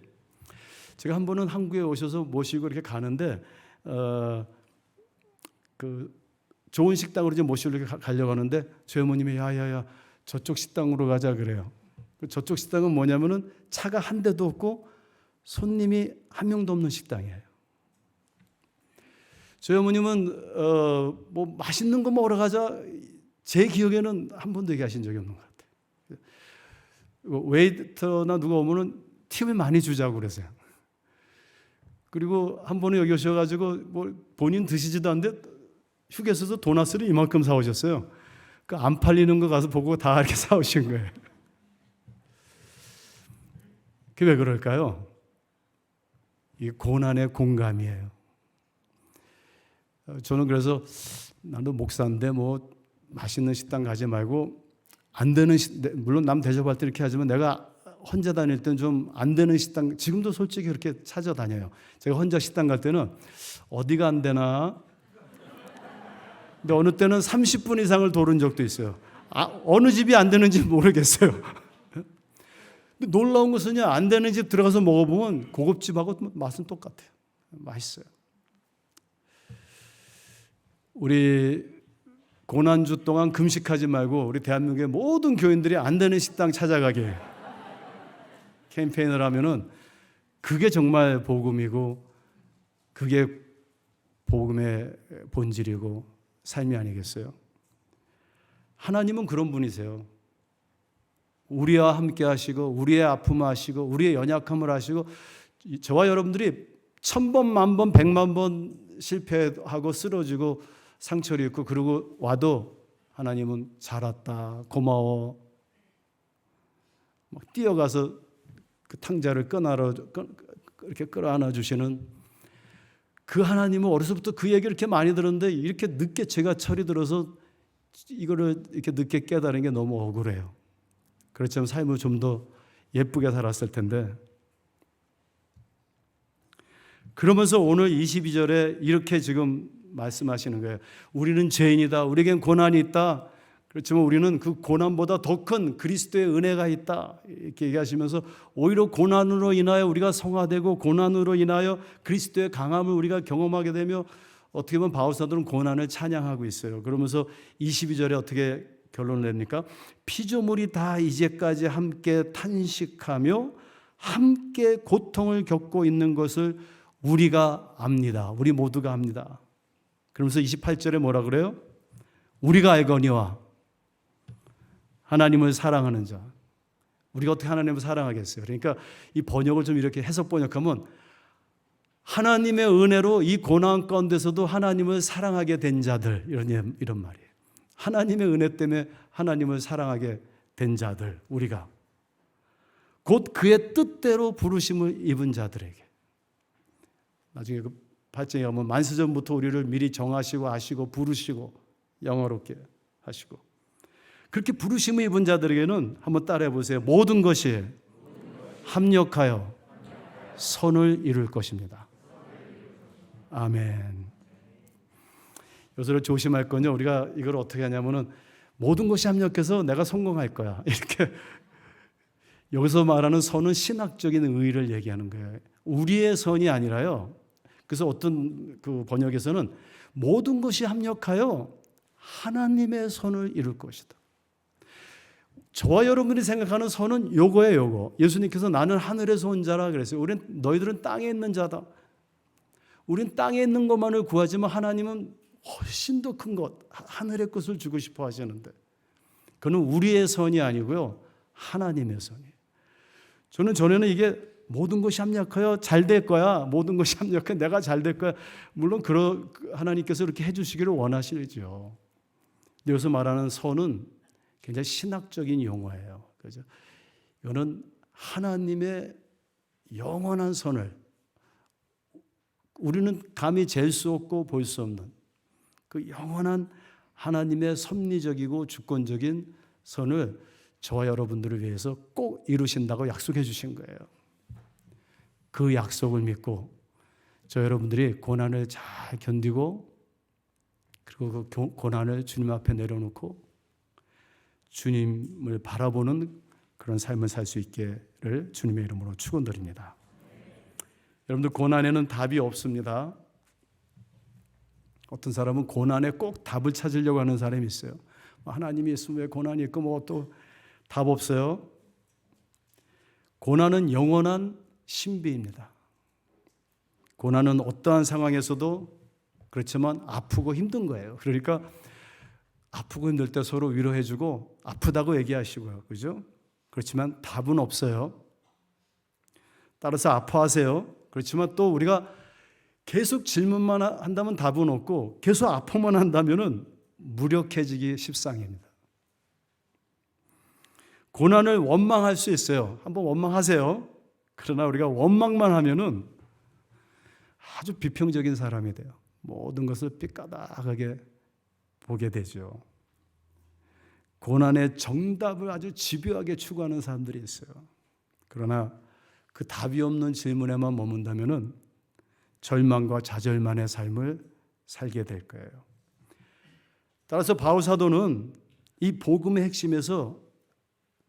제가 한 번은 한국에 오셔서 모시고 이렇게 가는데 좋은 식당으로 이제 모시고 이렇게 가려고 하는데 저희 어머님이 야야야 저쪽 식당으로 가자 그래요. 저쪽 식당은 뭐냐면은 차가 한 대도 없고 손님이 한 명도 없는 식당이에요. 저희 어머님은 뭐 맛있는 거 먹으러 가자 제 기억에는 한 번도 얘기하신 적이 없는 것 같아요. 웨이터나 누가 오면은 팁을 많이 주자고 그러세요. 그리고 한 번은 여기 오셔가지고 뭐 본인 드시지도 않는데 휴게소에서 도넛을 이만큼 사오셨어요. 그 안 팔리는 거 가서 보고 다 이렇게 사오신 거예요. 그게 왜 그럴까요? 이 고난의 공감이에요. 저는 그래서 나도 목사인데 뭐 맛있는 식당 가지 말고 안 되는 물론 남 대접할 때 이렇게 하지만 내가 혼자 다닐 때는 좀 안 되는 식당 지금도 솔직히 그렇게 찾아다녀요. 제가 혼자 식당 갈 때는 어디가 안 되나 근데 어느 때는 30분 이상을 돌은 적도 있어요. 어느 집이 안 되는지 모르겠어요. 근데 놀라운 것은요, 안 되는 집 들어가서 먹어보면 고급집하고 맛은 똑같아요. 맛있어요. 우리 고난주 동안 금식하지 말고 우리 대한민국의 모든 교인들이 안 되는 식당 찾아가게 캠페인을 하면은 그게 정말 복음이고 그게 복음의 본질이고 삶이 아니겠어요? 하나님은 그런 분이세요. 우리와 함께 하시고 우리의 아픔을 하시고 우리의 연약함을 하시고 저와 여러분들이 1000번, 10,000번, 1,000,000번 실패하고 쓰러지고 상처를 입고 그러고 와도 하나님은 잘 왔다, 고마워. 막 뛰어가서 그 탕자를 이렇게 끌어안아 주시는 그 하나님은 어려서부터 그 얘기를 이렇게 많이 들었는데 이렇게 늦게 제가 철이 들어서 이거를 이렇게 늦게 깨달은 게 너무 억울해요. 그렇지만 삶을 좀 더 예쁘게 살았을 텐데 그러면서 오늘 22절에 이렇게 지금 말씀하시는 거예요. 우리는 죄인이다. 우리에겐 고난이 있다. 그렇지만 우리는 그 고난보다 더 큰 그리스도의 은혜가 있다. 이렇게 얘기하시면서 오히려 고난으로 인하여 우리가 성화되고 고난으로 인하여 그리스도의 강함을 우리가 경험하게 되며 어떻게 보면 바울 사도는 고난을 찬양하고 있어요. 그러면서 22절에 어떻게 결론을 냅니까? 피조물이 다 이제까지 함께 탄식하며 함께 고통을 겪고 있는 것을 우리가 압니다. 우리 모두가 압니다. 그러면서 28절에 뭐라 그래요? 우리가 알거니와 하나님을 사랑하는 자. 우리가 어떻게 하나님을 사랑하겠어요? 그러니까 이 번역을 좀 이렇게 해석 번역하면 하나님의 은혜로 이 고난 가운데서도 하나님을 사랑하게 된 자들 이런 말이에요. 하나님의 은혜 때문에 하나님을 사랑하게 된 자들 우리가 곧 그의 뜻대로 부르심을 입은 자들에게 나중에 그 8장에 가면 만세전부터 우리를 미리 정하시고 아시고 부르시고 영화롭게 하시고 그렇게 부르심을 입은 자들에게는 한번 따라해 보세요. 모든 것이 합력하여 선을 이룰 것입니다. 아멘. 요새를 조심할 건요. 우리가 이걸 어떻게 하냐면은 모든 것이 합력해서 내가 성공할 거야. 이렇게 여기서 말하는 선은 신학적인 의의를 얘기하는 거예요. 우리의 선이 아니라요. 그래서 어떤 그 번역에서는 모든 것이 합력하여 하나님의 선을 이룰 것이다. 저와 여러분이 생각하는 선은 요거예요, 요거. 예수님께서 나는 하늘에서 온 자라 그랬어요. 너희들은 땅에 있는 자다. 우린 땅에 있는 것만을 구하지만 하나님은 훨씬 더 큰 것, 하늘의 것을 주고 싶어 하시는데, 그는 우리의 선이 아니고요, 하나님의 선이에요. 저는 전에는 이게 모든 것이 합력하여 잘 될 거야, 모든 것이 합력하여 내가 잘 될 거야, 물론 하나님께서 이렇게 해주시기를 원하시죠. 여기서 말하는 선은 굉장히 신학적인 용어예요. 그죠? 이거는 하나님의 영원한 선을, 우리는 감히 잴 수 없고 볼 수 없는 그 영원한 하나님의 섭리적이고 주권적인 선을 저와 여러분들을 위해서 꼭 이루신다고 약속해 주신 거예요. 그 약속을 믿고 저 여러분들이 고난을 잘 견디고, 그리고 그 고난을 주님 앞에 내려놓고 주님을 바라보는 그런 삶을 살 수 있기를 주님의 이름으로 축원드립니다. 여러분들, 고난에는 답이 없습니다. 어떤 사람은 고난에 꼭 답을 찾으려고 하는 사람이 있어요. 하나님이 있으면 왜 고난이 있고 뭐 또 답 없어요. 고난은 영원한 신비입니다. 고난은 어떠한 상황에서도 그렇지만 아프고 힘든 거예요. 그러니까 아프고 힘들 때 서로 위로해주고 아프다고 얘기하시고요. 그죠? 그렇지만 답은 없어요. 따라서 아파하세요. 그렇지만 또 우리가 계속 질문만 한다면 답은 없고, 계속 아파만 한다면 무력해지기 십상입니다. 고난을 원망할 수 있어요. 한번 원망하세요. 그러나 우리가 원망만 하면은 아주 비평적인 사람이 돼요. 모든 것을 삐까닥하게 보게 되죠. 고난의 정답을 아주 집요하게 추구하는 사람들이 있어요. 그러나 그 답이 없는 질문에만 머문다면은 절망과 좌절만의 삶을 살게 될 거예요. 따라서 바울 사도는 이 복음의 핵심에서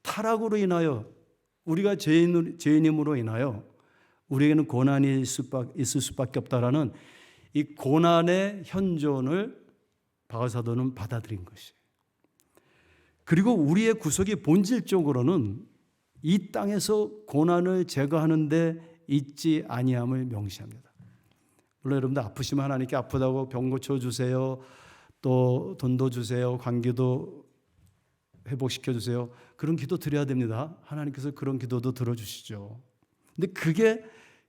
타락으로 인하여, 우리가 죄인임으로 인하여 우리에게는 고난이 있을 수밖에 없다라는 이 고난의 현존을 바울 사도는 받아들인 것이에요. 그리고 우리의 구속이 본질적으로는 이 땅에서 고난을 제거하는 데 있지 아니함을 명시합니다. 물론 여러분들 아프시면 하나님께 아프다고 병 고쳐주세요, 또 돈도 주세요, 관계도 회복시켜 주세요, 그런 기도 드려야 됩니다. 하나님께서 그런 기도도 들어주시죠. 근데 그게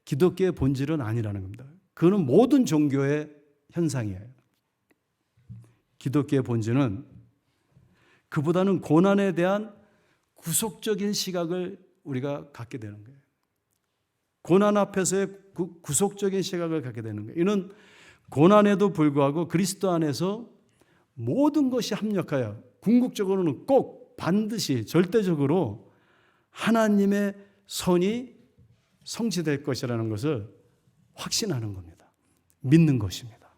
기독교의 본질은 아니라는 겁니다. 그거는 모든 종교의 현상이에요. 기독교의 본질은 그보다는 고난에 대한 구속적인 시각을 우리가 갖게 되는 거예요. 고난 앞에서의 구속적인 시각을 갖게 되는 거예요. 이는 고난에도 불구하고 그리스도 안에서 모든 것이 합력하여 궁극적으로는 꼭 반드시 절대적으로 하나님의 선이 성취될 것이라는 것을 확신하는 겁니다. 믿는 것입니다.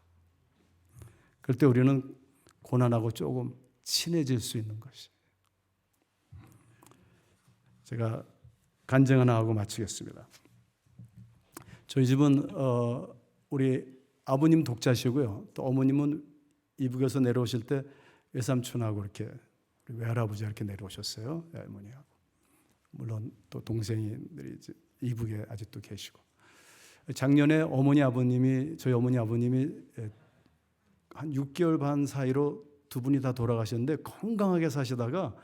그럴 때 우리는 고난하고 조금 친해질 수 있는 것이에요. 제가 간증 하나 하고 마치겠습니다. 저희 집은 우리 아버님 독자시고요, 또 어머님은 이북에서 내려오실 때 외삼촌하고 이렇게 외할아버지 이렇게 내려오셨어요. 할머니하고. 물론 또 동생들이 이제 이북에 아직도 계시고. 작년에 저희 어머니 아버님이 한 6개월 반 사이로 두 분이 다 돌아가셨는데, 건강하게 사시다가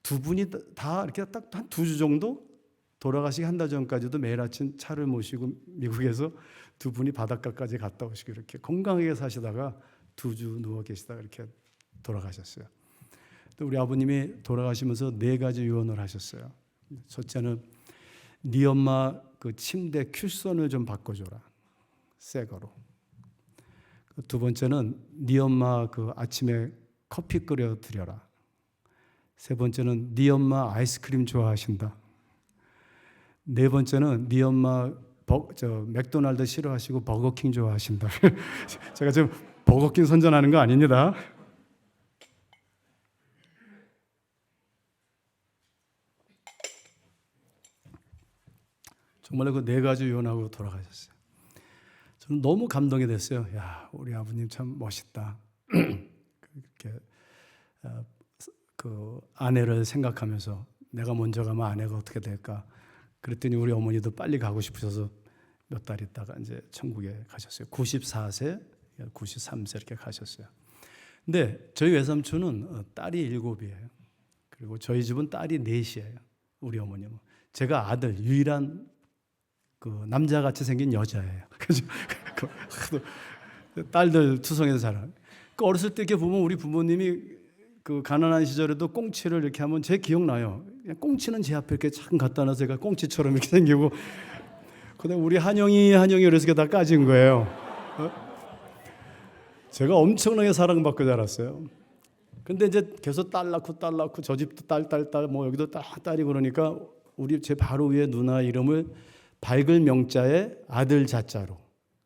두 분이 다 이렇게 딱 한 2주 정도 돌아가시기 한 달 전까지도 매일 아침 차를 모시고 미국에서 두 분이 바닷가까지 갔다 오시고 이렇게 건강하게 사시다가 2주 누워 계시다가 이렇게 돌아가셨어요. 또 우리 아버님이 돌아가시면서 4가지 유언을 하셨어요. 첫째는 네 엄마 그 침대 큐션을 좀 바꿔줘라, 새 거로. 두 번째는 네 엄마 그 아침에 커피 끓여 드려라. 세 번째는 네 엄마 아이스크림 좋아하신다. 네 번째는 네 엄마 맥도날드 싫어하시고 버거킹 좋아하신다. 제가 지금 버거킹 선전하는 거 아닙니다. 정말로 그 4가지 유언하고 돌아가셨어요. 저는 너무 감동이 됐어요. 야, 우리 아버님 참 멋있다. 그렇게 그 아내를 생각하면서 내가 먼저 가면 아내가 어떻게 될까? 그랬더니 우리 어머니도 빨리 가고 싶으셔서 몇 달 있다가 이제 천국에 가셨어요. 94세, 93세 이렇게 가셨어요. 근데 저희 외삼촌은 딸이 7이에요. 그리고 저희 집은 딸이 4이에요. 우리 어머님은. 제가 아들, 유일한 그 남자같이 생긴 여자예요. 그래서 딸들 투성에서 자라요. 그 어렸을 때 이렇게 보면 우리 부모님이 그 가난한 시절에도 꽁치를 이렇게 하면 제 기억나요. 그냥 꽁치는 제 앞에 이렇게 참 갖다 놔서 제가 꽁치처럼 이렇게 생기고, 그다음 우리 한영이 어렸을 때 다 까진 거예요. 제가 엄청나게 사랑받고 자랐어요. 근데 이제 계속 딸 낳고 저 집도 딸 뭐 여기도 딸이 그러니까 우리 제 바로 위에 누나 이름을 밝을 명자에 아들 자자로.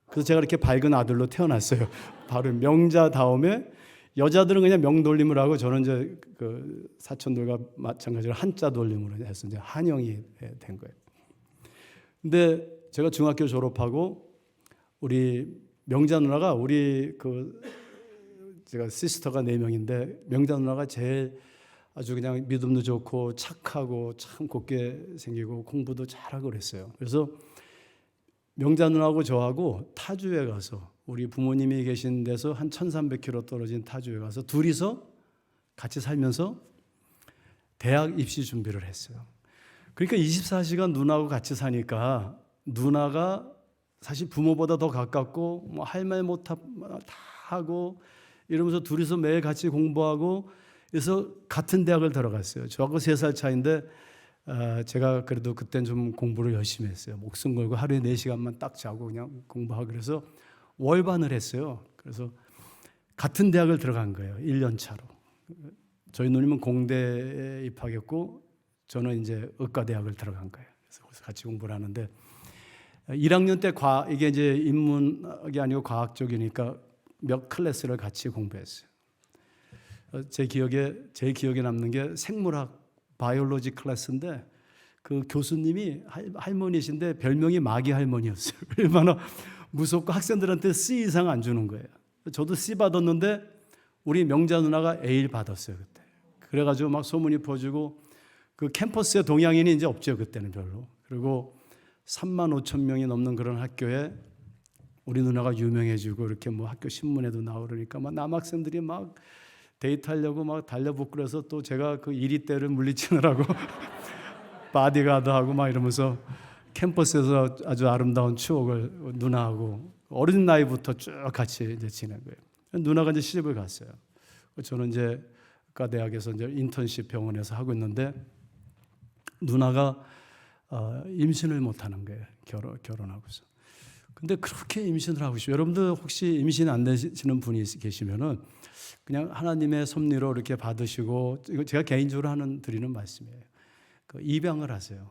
그래서 제가 이렇게 밝은 아들로 태어났어요. 바로 명자 다음에 여자들은 그냥 명 돌림을 하고 저는 이제 그 사촌들과 마찬가지로 한자 돌림으로 해서 이제 한영이 된 거예요. 근데 제가 중학교 졸업하고 우리 명자 누나가 우리 그 제가 시스터가 4명인데 명자 누나가 제일 아주 그냥 믿음도 좋고 착하고 참 곱게 생기고 공부도 잘하고 그랬어요. 그래서 명자 누나하고 저하고 타주에 가서 우리 부모님이 계신 데서 한 1300km 떨어진 타주에 가서 둘이서 같이 살면서 대학 입시 준비를 했어요. 그러니까 24시간 누나하고 같이 사니까 누나가 사실 부모보다 더 가깝고 뭐 할 말 못 다 하고 이러면서 둘이서 매일 같이 공부하고 그래서 같은 대학을 들어갔어요. 저하고 3살 차이인데 제가 그래도 그땐 좀 공부를 열심히 했어요. 목숨 걸고 하루에 4시간만 딱 자고 그냥 공부하고 그래서 월반을 했어요. 그래서 같은 대학을 들어간 거예요. 1년 차로. 저희 누님은 공대에 입학했고 저는 이제 의과대학을 들어간 거예요. 그래서 거기서 같이 공부를 하는데 1학년 때 이게 이제 인문학이 아니고 과학 쪽이니까 몇 클래스를 같이 공부했어요. 제일 기억에 남는 게 생물학 바이올로지 클래스인데 그 교수님이 할머니신데 별명이 마귀 할머니였어요. 얼마나 무섭고 학생들한테 C 이상 안 주는 거예요. 저도 C 받았는데 우리 명자 누나가 A를 받았어요 그때. 그래가지고 막 소문이 퍼지고 그 캠퍼스에 동양인이 이제 없죠 그때는 별로. 그리고 35,000명이 넘는 그런 학교에 우리 누나가 유명해지고 이렇게 뭐 학교 신문에도 나오고 그러니까 막 남학생들이 막 데이트하려고 막 달려붙고 그래서 또 제가 그 이리떼를 물리치느라고 바디가드하고 막 이러면서 캠퍼스에서 아주 아름다운 추억을 누나하고 어린 나이부터 쭉 같이 이제 지낸 거예요. 누나가 이제 시집을 갔어요. 저는 이제 의과대학에서 이제 인턴십 병원에서 하고 있는데 누나가 임신을 못 하는 거예요. 결혼하고서. 근데 그렇게 임신을 하고 싶어요. 여러분들 혹시 임신 안 되시는 분이 계시면은 그냥 하나님의 섭리로 이렇게 받으시고 이거 제가 개인적으로 드리는 말씀이에요. 그 입양을 하세요.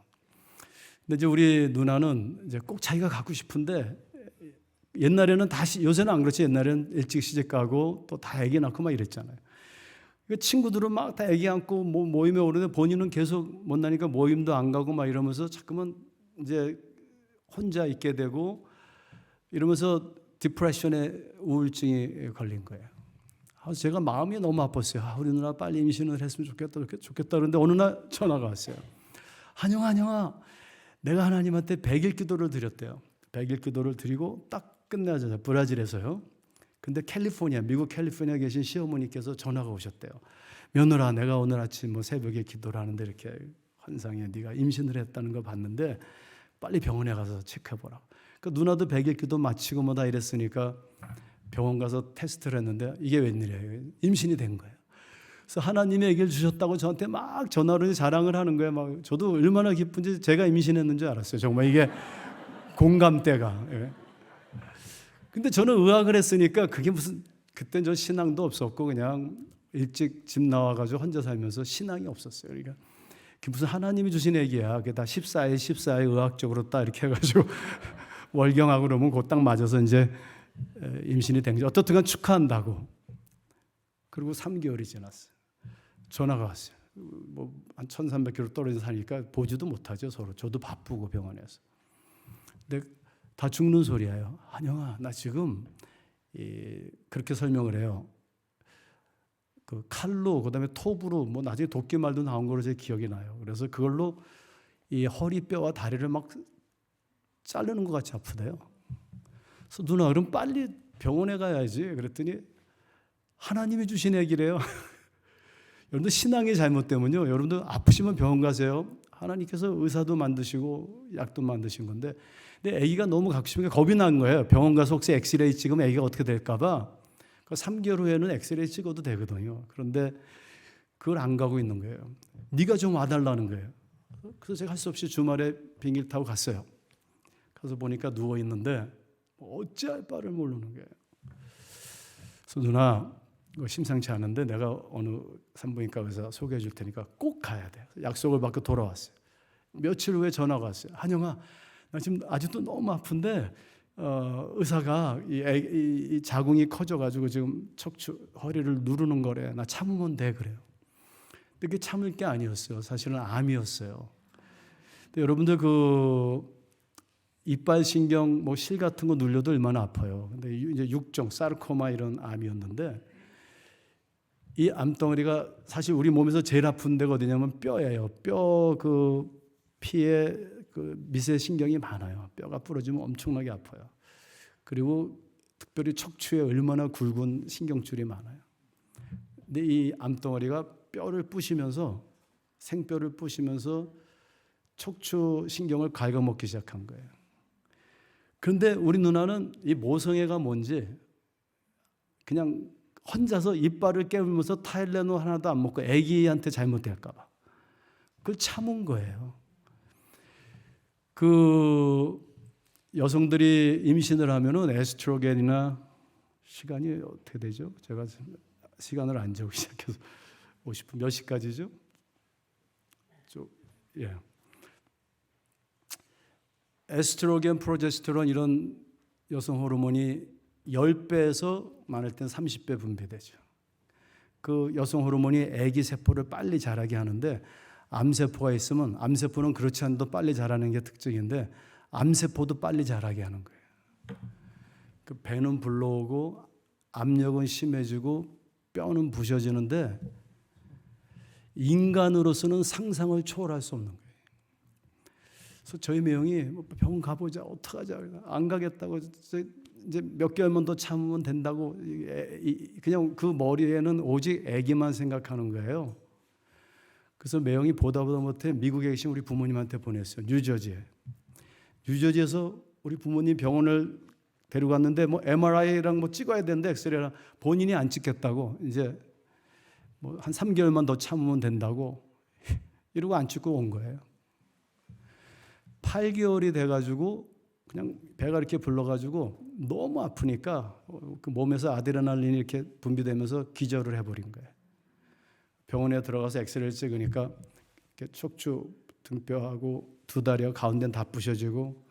근데 이제 우리 누나는 이제 꼭 자기가 갖고 싶은데 옛날에는 요새는 안 그렇지. 옛날에는 일찍 시집 가고 또 다 아기 낳고 막 이랬잖아요. 친구들은 막 다 아기 안고 뭐 모임에 오르는데 본인은 계속 못 나니까 모임도 안 가고 막 이러면서 자꾸만 이제 혼자 있게 되고 이러면서 디프레션에 우울증이 걸린 거예요. 그래서 제가 마음이 너무 아팠어요. 우리 누나 빨리 임신을 했으면 좋겠다. 그런데 어느 날 전화가 왔어요. 한영아, 내가 하나님한테 100일 기도를 드렸대요. 100일 기도를 드리고 딱 끝나자마자 브라질에서요. 근데 미국 캘리포니아에 계신 시어머니께서 전화가 오셨대요. 며느라, 내가 오늘 아침 뭐 새벽에 기도를 하는데 이렇게 환상에 네가 임신을 했다는 거 봤는데 빨리 병원에 가서 체크해보라. 그 누나도 100일 기도 마치고 뭐 다 이랬으니까 병원 가서 테스트를 했는데 이게 웬일이에요? 임신이 된 거예요. 그래서 하나님이 아기를 주셨다고 저한테 막 전화로 자랑을 하는 거예요. 막 저도 얼마나 기쁜지 제가 임신했는 줄 알았어요. 정말 이게 공감대가. 예. 근데 저는 의학을 했으니까 그게 무슨 그땐 저 신앙도 없었고 그냥 일찍 집 나와가지고 혼자 살면서 신앙이 없었어요. 그러니까 그게 무슨 하나님이 주신 아기야. 그게 다 14에 의학적으로 딱 이렇게 해가지고 월경하고 그러면 그 딱 맞아서 이제 임신이 된 거죠. 어떻든 간 축하한다고. 그리고 3개월이 지났어요. 전화가 왔어요. 뭐 한 1300km 떨어져 사니까 보지도 못하죠 서로. 저도 바쁘고 병원에서. 근데 다 죽는 소리예요. 한영아, 나 지금 그렇게 설명을 해요. 그 칼로 그다음에 톱으로 뭐 나중에 도끼말도 나온 걸로 제 기억이 나요. 그래서 그걸로 이 허리뼈와 다리를 막 자르는 것 같이 아프대요. 그래서 누나 그럼 빨리 병원에 가야지. 그랬더니 하나님이 주신 아기래요. 여러분들 신앙의 잘못되면요, 여러분들 아프시면 병원 가세요. 하나님께서 의사도 만드시고 약도 만드신 건데, 근데 아기가 너무 갖고 싶은 게 겁이 난 거예요. 병원 가서 혹시 엑스레이 찍으면 아기가 어떻게 될까 봐. 3개월 후에는 엑스레이 찍어도 되거든요. 그런데 그걸 안 가고 있는 거예요. 네가 좀 와달라는 거예요. 그래서 제가 할 수 없이 주말에 비행기를 타고 갔어요. 가서 보니까 누워 있는데 어찌할 바를 모르는 거예요. 그래서 누나 이거 심상치 않은데 내가 어느 산부인과 의사 소개해 줄 테니까 꼭 가야 돼. 약속을 받고 돌아왔어요. 며칠 후에 전화가 왔어요. 한영아, 나 지금 아직도 너무 아픈데 의사가 이 자궁이 커져가지고 지금 척추 허리를 누르는 거래. 나 참으면 돼 그래요. 근데 그게 참을 게 아니었어요. 사실은 암이었어요. 근데 여러분들 그 이빨 신경 뭐 실 같은 거 눌려도 얼마나 아파요. 근데 이제 육종 사르코마 이런 암이었는데 이 암덩어리가 사실 우리 몸에서 제일 아픈 데가 어디냐면 뼈예요. 뼈 그 피에 그 미세 신경이 많아요. 뼈가 부러지면 엄청나게 아파요. 그리고 특별히 척추에 얼마나 굵은 신경줄이 많아요. 근데 이 암덩어리가 뼈를 부시면서 생뼈를 부시면서 척추 신경을 갉아먹기 시작한 거예요. 그런데 우리 누나는 이 모성애가 뭔지 그냥 혼자서 이빨을 깨물면서 타일레놀 하나도 안 먹고 아기한테 잘못될까 봐 그걸 참은 거예요. 그 여성들이 임신을 하면은 에스트로겐이나 시간이 어떻게 되죠? 제가 시간을 안 재고 시작해서 50분 몇 시까지죠? 예. 에스트로겐, 프로제스테론 이런 여성 호르몬이 10배에서 많을 땐 30배 분비되죠. 그 여성 호르몬이 아기 세포를 빨리 자라게 하는데 암세포가 있으면 암세포는 그렇지 않아도 빨리 자라는 게 특징인데 암세포도 빨리 자라게 하는 거예요. 그 배는 불러오고 압력은 심해지고 뼈는 부셔지는데 인간으로서는 상상을 초월할 수 없는 거예요. 그래서 저희 매형이 병원 가보자 어떡하자 안 가겠다고 이제 몇 개월만 더 참으면 된다고 그냥 그 머리에는 오직 아기만 생각하는 거예요. 그래서 매형이 보다 못해 미국에 계신 우리 부모님한테 보냈어요. 뉴저지에. 뉴저지에서 우리 부모님 병원을 데려갔는데 뭐 MRI랑 뭐 찍어야 되는데 엑스레이랑 본인이 안 찍겠다고 이제 뭐 한 3개월만 더 참으면 된다고 이러고 안 찍고 온 거예요. 8개월이 돼가지고 그냥 배가 이렇게 불러가지고 너무 아프니까 그 몸에서 아드레날린이 이렇게 분비되면서 기절을 해버린 거예요. 병원에 들어가서 엑스레이를 찍으니까 이렇게 척추 등뼈하고 두 다리가 가운데는 다 부셔지고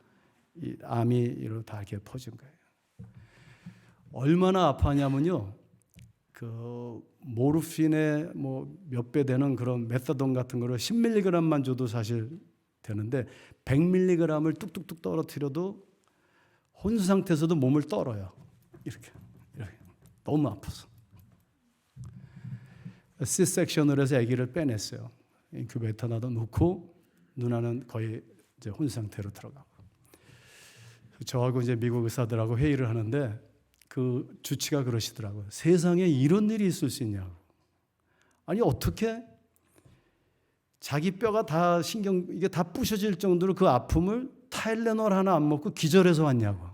이 암이 이렇게 다 이렇게 퍼진 거예요. 얼마나 아파하냐면요. 그 모르핀의 뭐 몇 배 되는 그런 메타돈 같은 거를 10mg만 줘도 사실 되는데 100mg을 뚝뚝뚝 떨어뜨려도 혼수 상태에서도 몸을 떨어요. 이렇게 너무 아파서. C-섹션을 해서 아기를 빼냈어요. 인큐베이터 놔다 놓고 누나는 거의 이제 혼수 상태로 들어가고. 저하고 이제 미국 의사들하고 회의를 하는데 그 주치가 그러시더라고요. 세상에 이런 일이 있을 수 있냐고. 아니 어떻게 자기 뼈가 다 이게 다 부셔질 정도로 그 아픔을 타일레놀 하나 안 먹고 기절해서 왔냐고.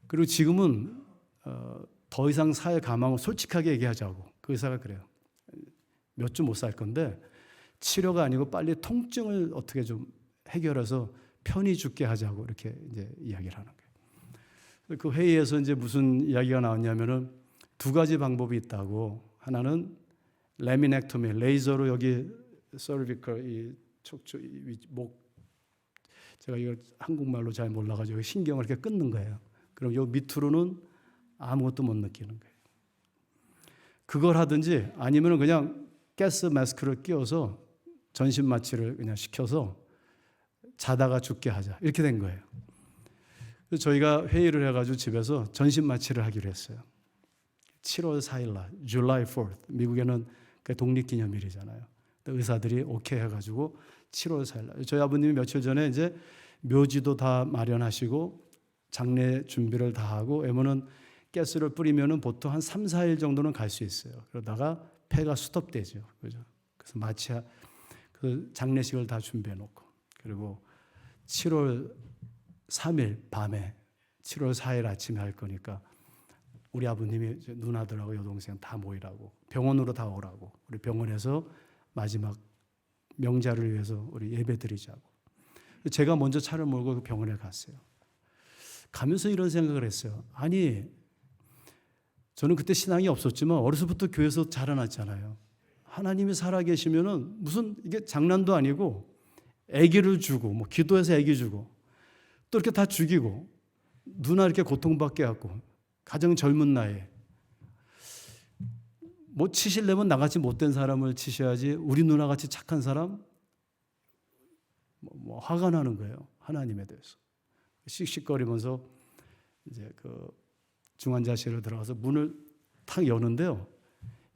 그리고 지금은 더 이상 살 가망을 솔직하게 얘기하자고. 그 의사가 그래요. 몇 주 못 살 건데 치료가 아니고 빨리 통증을 어떻게 좀 해결해서 편히 죽게 하자고 이렇게 이제 이야기를 하는 거예요. 그 회의에서 이제 무슨 이야기가 나왔냐면은 두 가지 방법이 있다고. 하나는 레미넥토미, 레이저로 여기 서비컬 이 척추 목 제가 이거 한국말로 잘 몰라가지고 신경을 이렇게 끊는 거예요. 그럼 요 밑으로는 아무것도 못 느끼는 거예요. 그걸 하든지 아니면 그냥 가스 마스크를 끼워서 전신 마취를 그냥 시켜서 자다가 죽게 하자 이렇게 된 거예요. 그래서 저희가 회의를 해가지고 집에서 전신 마취를 하기로 했어요. 7월 4일 날, July 4th 미국에는 독립기념일이잖아요. 의사들이 오케이 해가지고 7월 4일 날 저희 아버님이 며칠 전에 이제 묘지도 다 마련하시고 장례 준비를 다 하고 에모는 가스를 뿌리면은 보통 한 3, 4일 정도는 갈 수 있어요. 그러다가 폐가 수습되죠. 그죠? 그래서 마치 그 장례식을 다 준비해 놓고 그리고 7월 3일 밤에 7월 4일 아침에 할 거니까 우리 아버님이 누나들하고 여동생 다 모이라고 병원으로 다 오라고 우리 병원에서 마지막 명자를 위해서 우리 예배 드리자고 제가 먼저 차를 몰고 그 병원에 갔어요. 가면서 이런 생각을 했어요. 아니 저는 그때 신앙이 없었지만 어려서부터 교회에서 자라났잖아요. 하나님이 살아계시면은 무슨 이게 장난도 아니고 아기를 주고 뭐 기도해서 아기 주고 또 이렇게 다 죽이고 누나 이렇게 고통받게 하고 가장 젊은 나이에 뭐 치실려면 나같이 못된 사람을 치셔야지 우리 누나같이 착한 사람 뭐 화가 나는 거예요. 하나님에 대해서 씩씩거리면서 이제 그 중환자실로 들어가서 문을 탁 여는데요.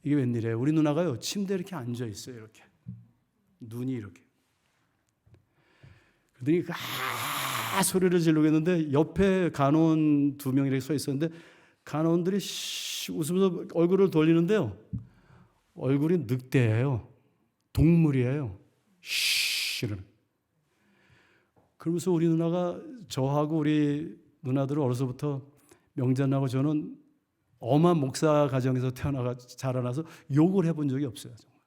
이게 웬일이에요? 우리 누나가요 침대에 이렇게 앉아 있어요. 이렇게 눈이 이렇게. 그러더니 소리를 지르고 있는데 옆에 간호원 2명이 이렇게 서 있었는데 간호원들이 웃으면서 얼굴을 돌리는데요. 얼굴이 늑대예요. 동물이에요. 이러는. 그러면서 우리 누나가 저하고 우리 누나들은 어려서부터 명자나고 저는 엄한 목사 가정에서 자라나서 욕을 해본 적이 없어요. 정말.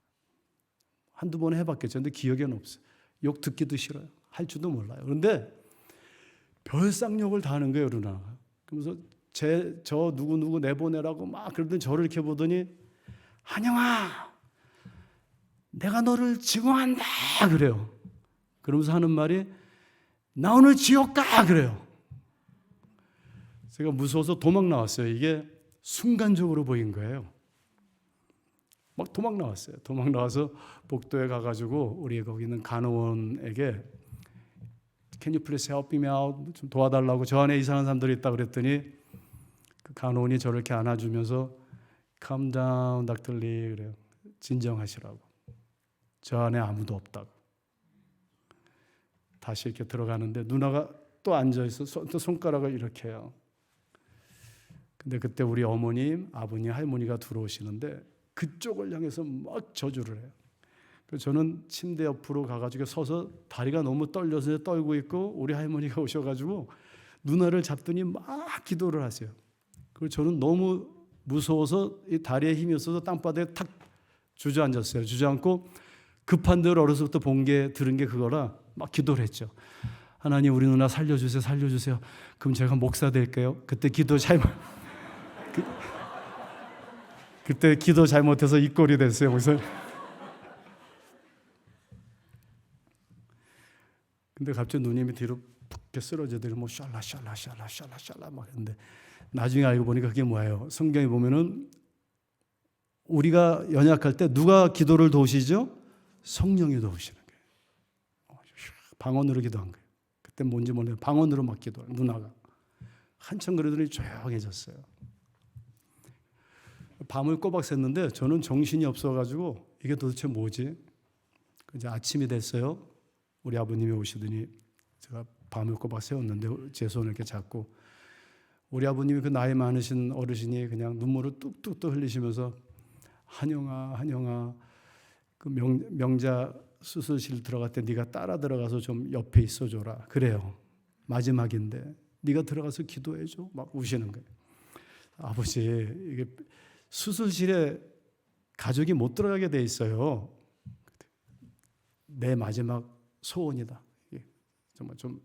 한두 번 해봤겠죠. 근데 기억에는 없어요. 욕 듣기도 싫어요. 할 줄도 몰라요. 그런데 별쌍욕을 다 하는 거예요, 누나가. 그러면서 저 누구 내보내라고 막 그러더니 저를 이렇게 보더니 한영아, 내가 너를 증오한다 그래요. 그러면서 하는 말이 나 오늘 지옥 가 그래요. 제가 무서워서 도망 나왔어요. 이게 순간적으로 보인 거예요. 막 도망 나왔어요. 도망 나와서 복도에 가가지고 우리 거기 있는 간호원에게 Can you please help me out? 좀 도와달라고 저 안에 이상한 사람들이 있다 그랬더니 그 간호원이 저를 이렇게 안아주면서 Calm down, Dr. Lee 그래요. 진정하시라고. 저 안에 아무도 없다고. 다시 이렇게 들어가는데 누나가 또 앉아있어. 또 손가락을 이렇게 해요. 근데 그때 우리 어머님, 아버님, 할머니가 들어오시는데 그쪽을 향해서 막 저주를 해요. 그래서 저는 침대 옆으로 가가지고 서서 다리가 너무 떨려서 떨고 있고 우리 할머니가 오셔가지고 누나를 잡더니 막 기도를 하세요. 그리고 저는 너무 무서워서 이 다리에 힘이 없어서 땅바닥에 탁 주저앉았어요. 주저앉고 급한 대로 어려서부터 들은 게 그거라 막 기도를 했죠. 하나님 우리 누나 살려주세요. 살려주세요. 그럼 제가 목사 될게요. 그때 기도 잘못해서 이 꼴이 됐어요. 그래서 근데 갑자기 누님이 뒤로 푹 쓰러지더니 뭐 샬라 막 했는데 나중에 알고 보니까 그게 뭐예요? 성경에 보면은 우리가 연약할 때 누가 기도를 도우시죠? 성령이 도우시는 거예요. 방언으로 기도한 거예요. 그때 뭔지 몰라요. 방언으로 막 기도해요. 누나가 한참 그러더니 조용해졌어요. 밤을 꼬박 샜는데 저는 정신이 없어가지고 이게 도대체 뭐지? 이제 아침이 됐어요. 우리 아버님이 오시더니 제가 밤을 꼬박 세웠는데 제 손을 이렇게 잡고 우리 아버님이 그 나이 많으신 어르신이 그냥 눈물을 뚝뚝 흘리시면서 한영아 그 명자 수술실 들어갈 때 네가 따라 들어가서 좀 옆에 있어줘라. 그래요. 마지막인데 네가 들어가서 기도해줘. 막 우시는 거예요. 아버지 이게 수술실에 가족이 못 들어가게 돼 있어요. 내 마지막 소원이다. 정말 좀.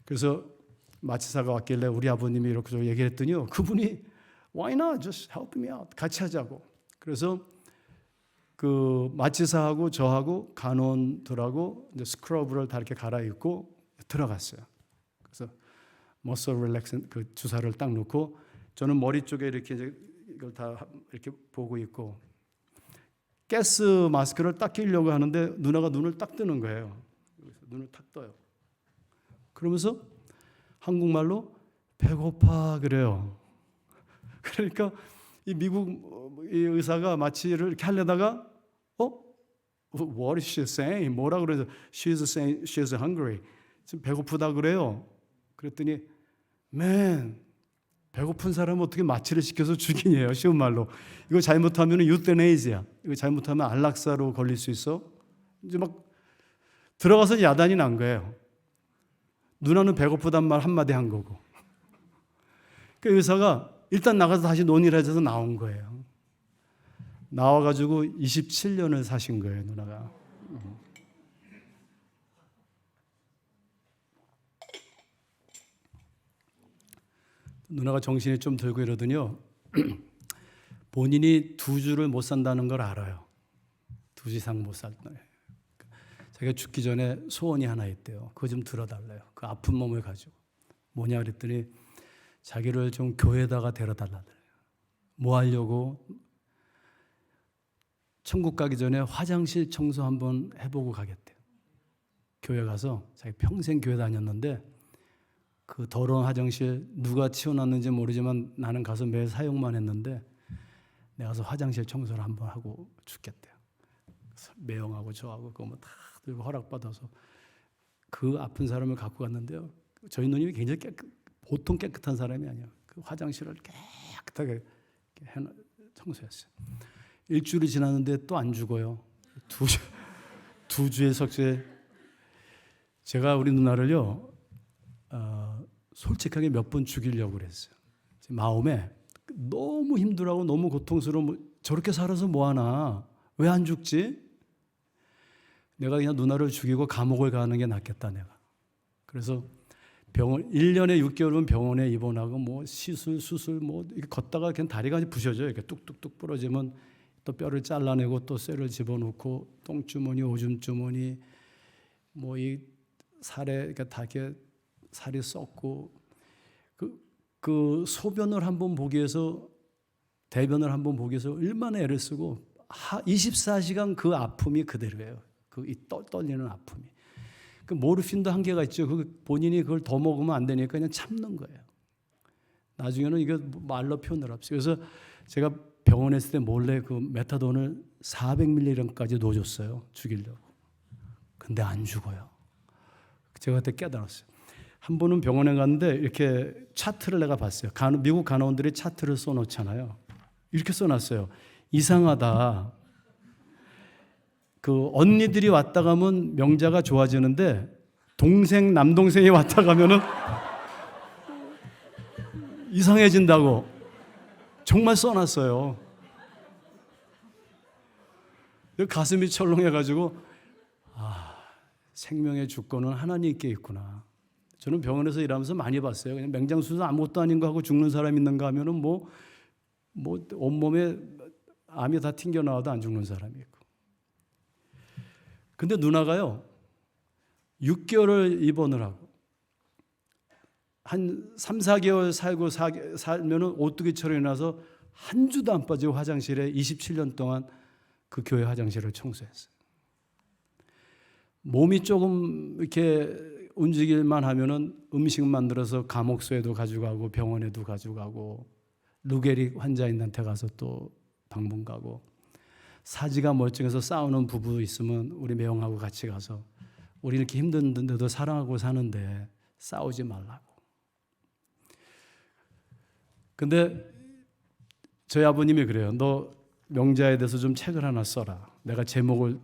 그래서 마취사가 왔길래 우리 아버님이 이렇게 좀 얘기를 했더니요. 그분이 Why not? Just help me out. 같이 하자고. 그래서 그 마취사하고 저하고 간호원들하고 이제 스크러브를 다 이렇게 갈아입고 들어갔어요. 그래서 머슬 릴렉스 그 주사를 딱 놓고 저는 머리 쪽에 이렇게 이걸 다 이렇게 보고 있고 가스 마스크를 딱 끼려고 하는데 누나가 눈을 딱 뜨는 거예요. 눈을 탁 떠요. 그러면서 한국말로 배고파 그래요. 그러니까 이 미국 이 의사가 마취를 이렇게 하려다가 What is she saying? 뭐라 그래서 She's saying she's hungry. 지금 배고프다 그래요. 그랬더니 맨 배고픈 사람은 어떻게 마취를 시켜서 죽이냐요. 쉬운 말로. 이거 잘못하면 유테네이즈야. 이거 잘못하면 안락사로 걸릴 수 있어. 이제 막 들어가서 야단이 난 거예요. 누나는 배고프단 말 한마디 한 거고. 그 의사가 일단 나가서 다시 논의를 해서 나온 거예요. 나와가지고 27년을 사신 거예요, 누나가. 누나가 정신이 좀 들고 이러더니요. 본인이 2주를 못 산다는 걸 알아요. 2주 이상 못 산다. 자기가 죽기 전에 소원이 하나 있대요. 그거 좀 들어달래요. 그 아픈 몸을 가지고. 뭐냐 그랬더니 자기를 좀 교회에다가 데려달라 그래요. 뭐 하려고? 천국 가기 전에 화장실 청소 한번 해보고 가겠대요. 교회 가서 자기 평생 교회 다녔는데 그 더러운 화장실 누가 치워놨는지 모르지만 나는 가서 매일 사용만 했는데 내가 가서 화장실 청소를 한번 하고 죽겠대요. 그래서 매형하고 저하고 그거 뭐 다 들고 허락받아서 그 아픈 사람을 갖고 갔는데요. 저희 누님이 굉장히 보통 깨끗한 사람이 아니에요. 그 화장실을 깨끗하게 청소했어요. 일주일이 지났는데 또 안 죽어요. 두 주의 석쇠. 제가 우리 누나를요, 솔직하게 몇 번 죽이려고 그랬어요. 마음에 너무 힘들어하고 너무 고통스러워. 저렇게 살아서 뭐하나? 왜 안 죽지? 내가 그냥 누나를 죽이고 감옥을 가는 게 낫겠다 내가. 그래서 1년에 6개월은 병원에 입원하고 뭐 수술 뭐 이렇게 걷다가 그냥 다리가 부셔져요. 이렇게 뚝뚝뚝 부러지면 또 뼈를 잘라내고 또 쇠를 집어넣고 똥주머니, 오줌주머니 뭐 이 살에 그러니까 다 이렇게 살이 썩고 그 소변을 한번 보기 위해서 대변을 한번 보기 위해서 얼마나 애를 쓰고 24시간 그 아픔이 그대로예요. 그 떨리는 아픔이. 그 모르핀도 한계가 있죠. 그 본인이 그걸 더 먹으면 안 되니까 그냥 참는 거예요. 나중에는 이거 말로 표현을 없어요. 그래서 제가 병원에 있을 때 몰래 그 메타돈을 400mg까지 넣어줬어요. 죽이려고. 근데 안 죽어요. 제가 그때 깨달았어요. 한 번은 병원에 갔는데 이렇게 차트를 내가 봤어요. 미국 간호원들이 차트를 써놓잖아요. 이렇게 써놨어요. 이상하다. 그 언니들이 왔다 가면 명자가 좋아지는데 남동생이 왔다 가면은 이상해진다고 정말 써놨어요. 가슴이 철렁해가지고 생명의 주권은 하나님께 있구나. 저는 병원에서 일하면서 많이 봤어요. 그냥 맹장수술 아무것도 아닌 거 하고 죽는 사람 있는가 하면은 뭐 온몸에 암이 다 튕겨 나와도 안 죽는 사람이 있고. 근데 누나가요, 6개월을 입원을 하고, 한 3, 4개월 살면은 오뚜기처럼 일어나서 한 주도 안 빠지고 화장실에 27년 동안 그 교회 화장실을 청소했어요. 몸이 조금 이렇게 움직일만 하면은 음식 만들어서 감옥소에도 가져가고 병원에도 가져가고 루게릭 환자인한테 가서 또 방문 가고 사지가 멀쩡해서 싸우는 부부 있으면 우리 매형하고 같이 가서 우리 이렇게 힘든데도 사랑하고 사는데 싸우지 말라고. 근데 저희 아버님이 그래요. 너 명자에 대해서 좀 책을 하나 써라. 내가 제목을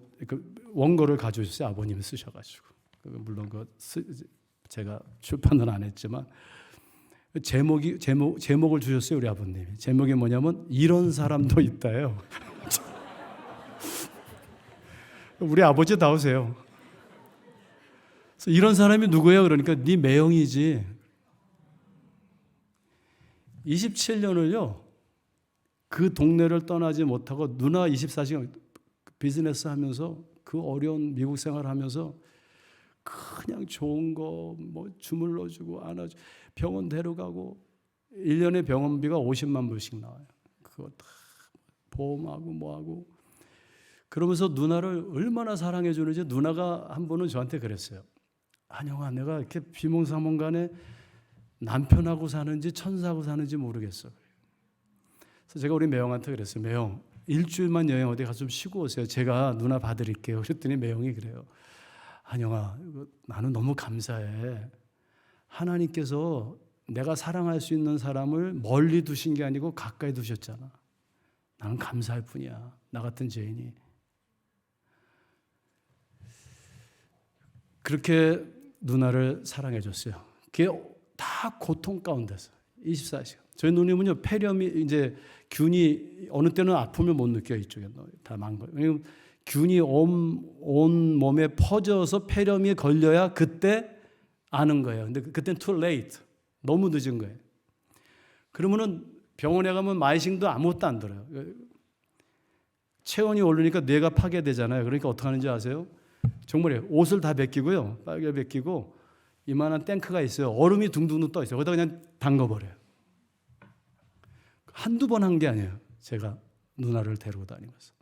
원고를 가져오셨어요. 아버님이 쓰셔가지고. 물론 제가 출판은 안 했지만 제목을 주셨어요. 우리 아버님이. 제목이 뭐냐면 이런 사람도 있다예요. 우리 아버지 나오세요. 그래서 이런 사람이 누구예요? 그러니까 네 매형이지. 27년을요. 그 동네를 떠나지 못하고 누나 24시간 비즈니스 하면서 그 어려운 미국 생활하면서 그냥 좋은 거 뭐 주물러 주고 안아주고 병원 데려가고 1년에 병원비가 50만 불씩 나와요. 그거 다 보험하고 뭐하고 그러면서 누나를 얼마나 사랑해 주는지 누나가 한 번은 저한테 그랬어요. 한영아, 내가 이렇게 비몽사몽간에 남편하고 사는지 천사하고 사는지 모르겠어. 그래서 제가 우리 매형한테 그랬어요. 매형, 일주일만 여행 어디 가서 좀 쉬고 오세요. 제가 누나 봐드릴게요. 그랬더니 매형이 그래요. 한영아, 나는 너무 감사해. 하나님께서 내가 사랑할 수 있는 사람을 멀리 두신 게 아니고 가까이 두셨잖아. 나는 감사할 뿐이야. 나 같은 죄인이. 그렇게 누나를 사랑해 줬어요. 그게 다 고통 가운데서 24시간. 저희 누님은요, 폐렴이 이제 균이 어느 때는 아프면 못 느껴요. 이쪽에 다 망가요. 왜냐면 균이 온 몸에 퍼져서 폐렴이 걸려야 그때 아는 거예요. 근데 그때는 too late. 너무 늦은 거예요. 그러면은 병원에 가면 마이싱도 아무것도 안 들어요. 체온이 오르니까 뇌가 파괴되잖아요. 그러니까 어떻게 하는지 아세요? 정말요. 옷을 다 벗기고요. 빨개 벗기고 이만한 탱크가 있어요. 얼음이 둥둥둥 떠 있어요. 거기다 그냥 담궈버려요. 한두 번 한 게 아니에요. 제가 누나를 데리고 다니면서.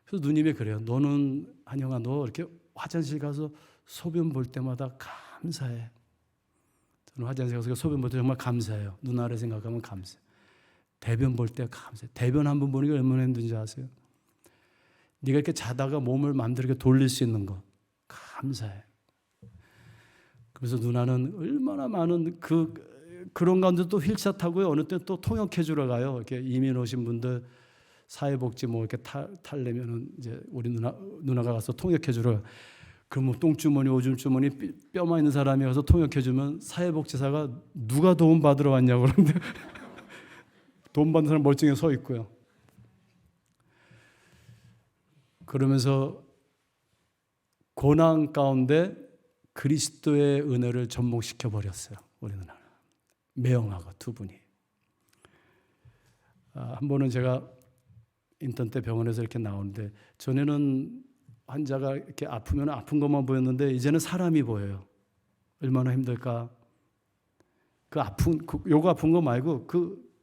그래서 누님이 그래요. 너는 한영아, 너 이렇게 화장실 가서 소변 볼 때마다 감사해. 저는 화장실 가서 소변 볼 때 정말 감사해요. 누나를 생각하면 감사해요. 대변 볼 때 감사해요. 대변 한 번 보니까 얼마나 힘든지 아세요? 네가 이렇게 자다가 몸을 마음대로 이렇게 돌릴 수 있는 거 감사해. 그래서 누나는 얼마나 많은 그런 가운데 또 휠체어 타고요. 어느 때 또 통역해 주러 가요. 이렇게 이민 오신 분들 사회복지 뭐 이렇게 탈려면은 이제 우리 누나가 가서 통역해 주러. 그러면 똥주머니, 오줌주머니, 뼈만 있는 사람이 가서 통역해 주면 사회복지사가 누가 도움 받으러 왔냐고 그러는데 돈 받는 사람 멀쩡히 서 있고요. 그러면서 고난 가운데 그리스도의 은혜를 접목시켜 버렸어요. 우리 누나는. 매형하고 두 분이. 한 번은 제가 인턴 때 병원에서 이렇게 나오는데 전에는 환자가 이렇게 아프면 아픈 것만 보였는데 이제는 사람이 보여요. 얼마나 힘들까. 요거 아픈 거 말고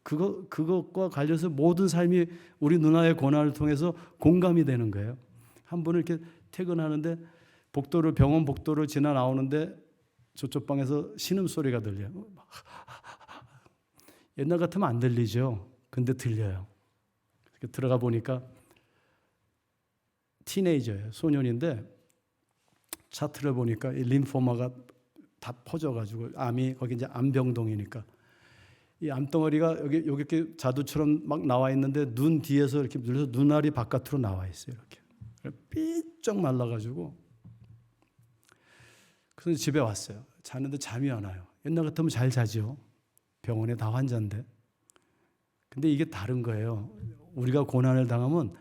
그것과 관련해서 모든 삶이 우리 누나의 고난을 통해서 공감이 되는 거예요. 한 번은 이렇게 퇴근하는데 병원 복도를 지나 나오는데 저쪽 방에서 신음소리가 들려요. 옛날 같으면 안 들리죠. 근데 들려요. 들어가 보니까 티네이저예요. 소년인데 차트를 보니까 이 림포마가 다 퍼져가지고 암이 거기 이제 암병동이니까 이 암덩어리가 여기 이렇게 자두처럼 막 나와 있는데 눈 뒤에서 이렇게 눌려서 눈알이 바깥으로 나와 있어요. 이렇게 삐쩍 말라가지고 그래서 집에 왔어요. 자는데 잠이 안 와요. 옛날 같으면 잘 자죠. 병원에 다 환자인데. 근데 이게 다른 거예요. 우리가 고난을 당하면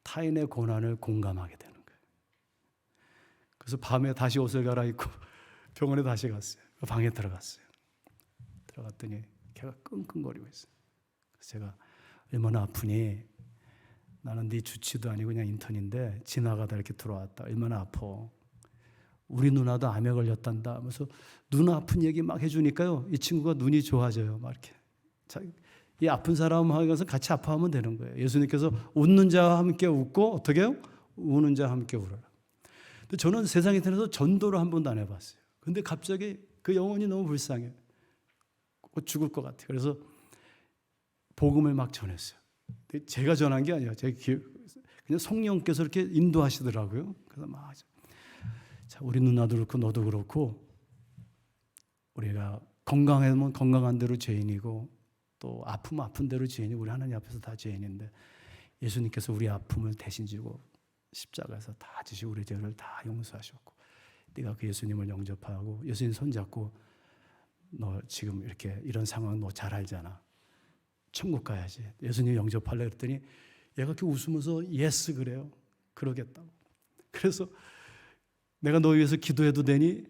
타인의 고난을 공감하게 되는 거예요. 그래서 밤에 다시 옷을 갈아입고 병원에 다시 갔어요. 방에 들어갔어요. 들어갔더니 걔가 끙끙거리고 있어요. 그래서 제가 얼마나 아프니? 나는 네 주치도 아니고 그냥 인턴인데 지나가다 이렇게 들어왔다. 얼마나 아파? 우리 누나도 암에 걸렸단다 하면서 눈 아픈 얘기 막 해주니까요. 이 친구가 눈이 좋아져요. 막 이렇게. 이 아픈 사람하고서 같이 아파하면 되는 거예요. 예수님께서 웃는 자와 함께 웃고 어떻게 해요? 우는 자와 함께 울어라. 근데 저는 세상에 태어나서 전도를 한 번도 안 해봤어요. 근데 갑자기 그 영혼이 너무 불쌍해요. 곧 죽을 것 같아요. 그래서 복음을 막 전했어요. 근데 제가 전한 게 아니라 그냥 성령께서 이렇게 인도하시더라고요. 그래서 막 자, 우리 누나도 그렇고 너도 그렇고 우리가 건강하면 건강한 대로 죄인이고 또 아프면 아픈 대로 죄인이고 우리 하나님 앞에서 다 죄인인데 예수님께서 우리 아픔을 대신 지고 십자가에서 다 지시고 우리 죄를 다 용서하셨고 네가 그 예수님을 영접하고 예수님 손잡고 너 지금 이렇게 이런 상황 너 잘 알잖아. 천국 가야지. 예수님 영접하려 그랬더니 얘가 이렇게 웃으면서 예스 그래요. 그러겠다고. 그래서 내가 너 위해서 기도해도 되니?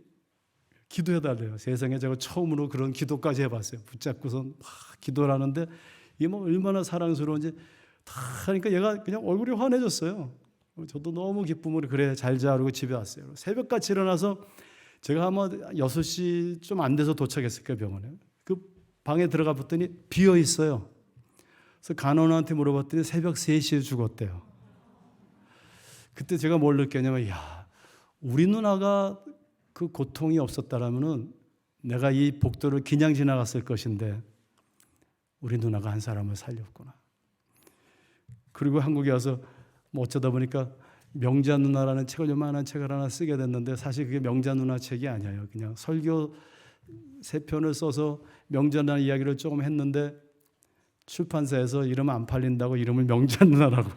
기도해달래요. 세상에 제가 처음으로 그런 기도까지 해봤어요. 붙잡고선 기도를 하는데 이게 뭐 얼마나 사랑스러운지 다 하니까 얘가 그냥 얼굴이 환해졌어요. 저도 너무 기쁨으로 그래 잘 자 그러고 집에 왔어요. 새벽같이 일어나서 제가 아마 6시 좀 안 돼서 도착했을 거예요. 병원에. 그 방에 들어가 봤더니 비어 있어요. 그래서 간호사한테 물어봤더니 새벽 3시에 죽었대요. 그때 제가 뭘 느꼈냐면 야 우리 누나가 그 고통이 없었다라면은 내가 이 복도를 그냥 지나갔을 것인데 우리 누나가 한 사람을 살렸구나. 그리고 한국에 와서 뭐 어쩌다 보니까 명자 누나라는 책을 요만한 책을 하나 쓰게 됐는데 사실 그게 명자 누나 책이 아니에요. 그냥 설교 3편을 써서 명자 누나 이야기를 조금 했는데 출판사에서 이름 안 팔린다고 이름을 명자 누나라고.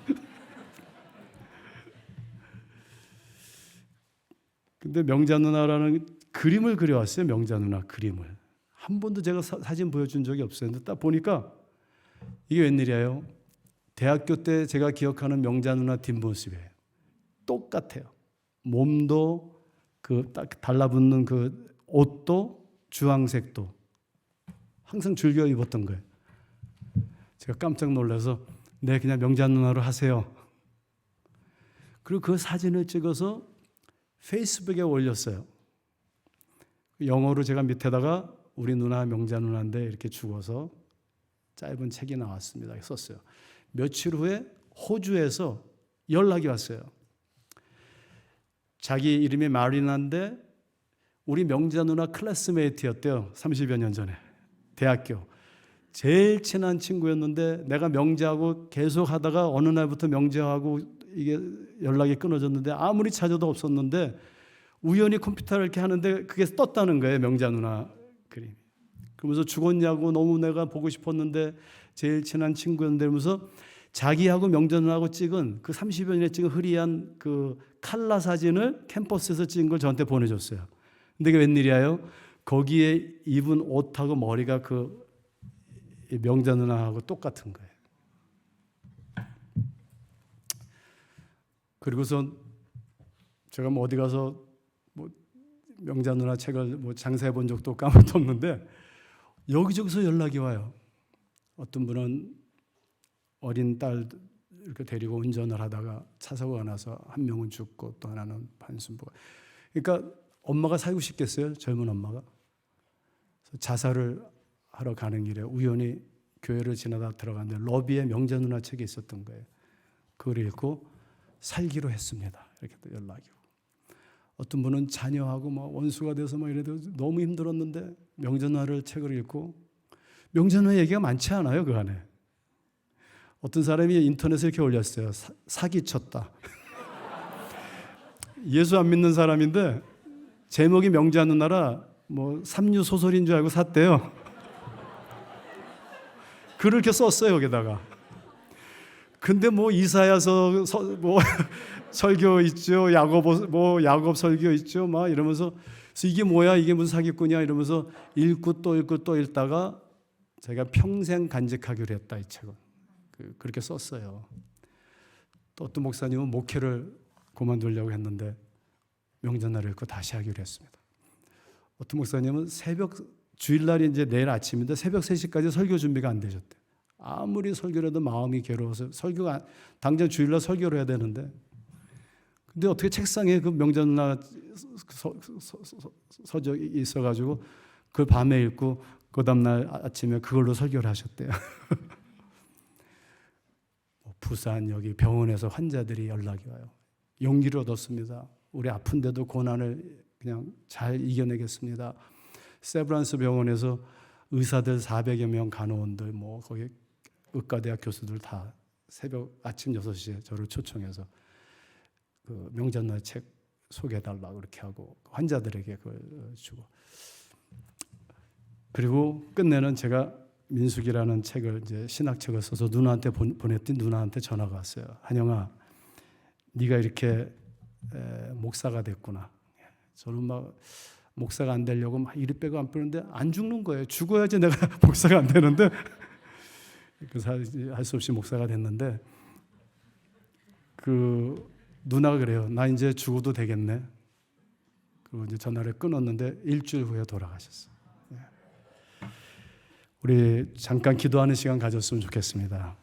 근데 명자 누나라는 그림을 그려왔어요. 명자 누나 그림을. 한 번도 제가 사진 보여준 적이 없어요. 근데 딱 보니까 이게 웬일이에요? 대학교 때 제가 기억하는 명자 누나 뒷모습이에요. 똑같아요. 몸도 그 딱 달라붙는 그 옷도 주황색도 항상 즐겨 입었던 거예요. 제가 깜짝 놀라서 네, 그냥 명자 누나로 하세요. 그리고 그 사진을 찍어서 페이스북에 올렸어요. 영어로 제가 밑에다가 우리 누나 명자 누나인데 이렇게 죽어서 짧은 책이 나왔습니다. 썼어요. 며칠 후에 호주에서 연락이 왔어요. 자기 이름이 마리나인데 우리 명자 누나 클래스메이트였대요. 30여 년 전에 대학교 제일 친한 친구였는데 내가 명자하고 계속 하다가 어느 날부터 명자하고 이게 연락이 끊어졌는데 아무리 찾아도 없었는데 우연히 컴퓨터를 이렇게 하는데 그게 떴다는 거예요. 명자 누나 그림. 그러면서 죽었냐고 너무 내가 보고 싶었는데 제일 친한 친구였는데 이러면서 자기하고 명자 누나하고 찍은 그 30여 년에 찍은 흐리한 그 칼라 사진을 캠퍼스에서 찍은 걸 저한테 보내줬어요. 근데 이게 웬일이에요? 거기에 입은 옷하고 머리가 그 명자 누나하고 똑같은 거예요. 그리고서 제가 뭐 어디 가서 뭐 명자 누나 책을 뭐 장사해 본 적도 까맣도 없는데 여기저기서 연락이 와요. 어떤 분은 어린 딸 이렇게 데리고 운전을 하다가 차 사고가 나서 한 명은 죽고 또 하나는 반순부가. 그러니까 엄마가 살고 싶겠어요? 젊은 엄마가. 그래서 자살을 하러 가는 길에 우연히 교회를 지나다 들어갔는데 러비에 명자 누나 책이 있었던 거예요. 그걸 읽고 살기로 했습니다. 이렇게 또 연락이 오고. 어떤 분은 자녀하고 막 원수가 돼서 막 이래도 너무 힘들었는데 명자 누나를 책을 읽고 명자 누나 얘기가 많지 않아요, 그 안에. 어떤 사람이 인터넷에 이렇게 올렸어요. 사기쳤다. 예수 안 믿는 사람인데 제목이 명자 누나라 뭐 삼류 소설인 줄 알고 샀대요. 글을 이렇게 썼어요, 거기다가. 근데 뭐 이사야서 뭐 설교 있죠, 야고보 설교 있죠, 막 이러면서 그래서 이게 뭐야, 이게 무슨 사기꾼이야 이러면서 읽고 또 읽고 또 읽다가 제가 평생 간직하기로 했다, 이 책은. 그렇게 썼어요. 또 어떤 목사님은 목회를 그만두려고 했는데 명전날을 읽고 다시 하기로 했습니다. 어떤 목사님은 주일날이 이제 내일 아침인데 새벽 3시까지 설교 준비가 안 되셨대. 아무리 설교를 해도 마음이 괴로워서 설교가 당장 주일날 설교를 해야 되는데 근데 어떻게 책상에 그 명전날 서적이 있어가지고 그걸 밤에 읽고 그 다음날 아침에 그걸로 설교를 하셨대요. 부산 여기 병원에서 환자들이 연락이 와요. 용기를 얻었습니다. 우리 아픈데도 고난을 그냥 잘 이겨내겠습니다. 세브란스 병원에서 의사들 400여 명, 간호원들 뭐 거기 의과대학 교수들 다 새벽 아침 6시에 저를 초청해서 그 명전날 책 소개해달라고 그렇게 하고 환자들에게 그걸 주고 그리고 끝내는 제가 민숙이라는 책을 이제 신학책을 써서 누나한테 보냈더니 누나한테 전화가 왔어요. 한영아, 네가 이렇게 목사가 됐구나. 저는 막 목사가 안 되려고 막 이리 빼고 안 빼는데 안 죽는 거예요. 죽어야지 내가 목사가 안 되는데 그래서 할 수 없이 목사가 됐는데 그 누나가 그래요. 나 이제 죽어도 되겠네. 그리고 이제 전화를 끊었는데 일주일 후에 돌아가셨어요. 우리 잠깐 기도하는 시간 가졌으면 좋겠습니다.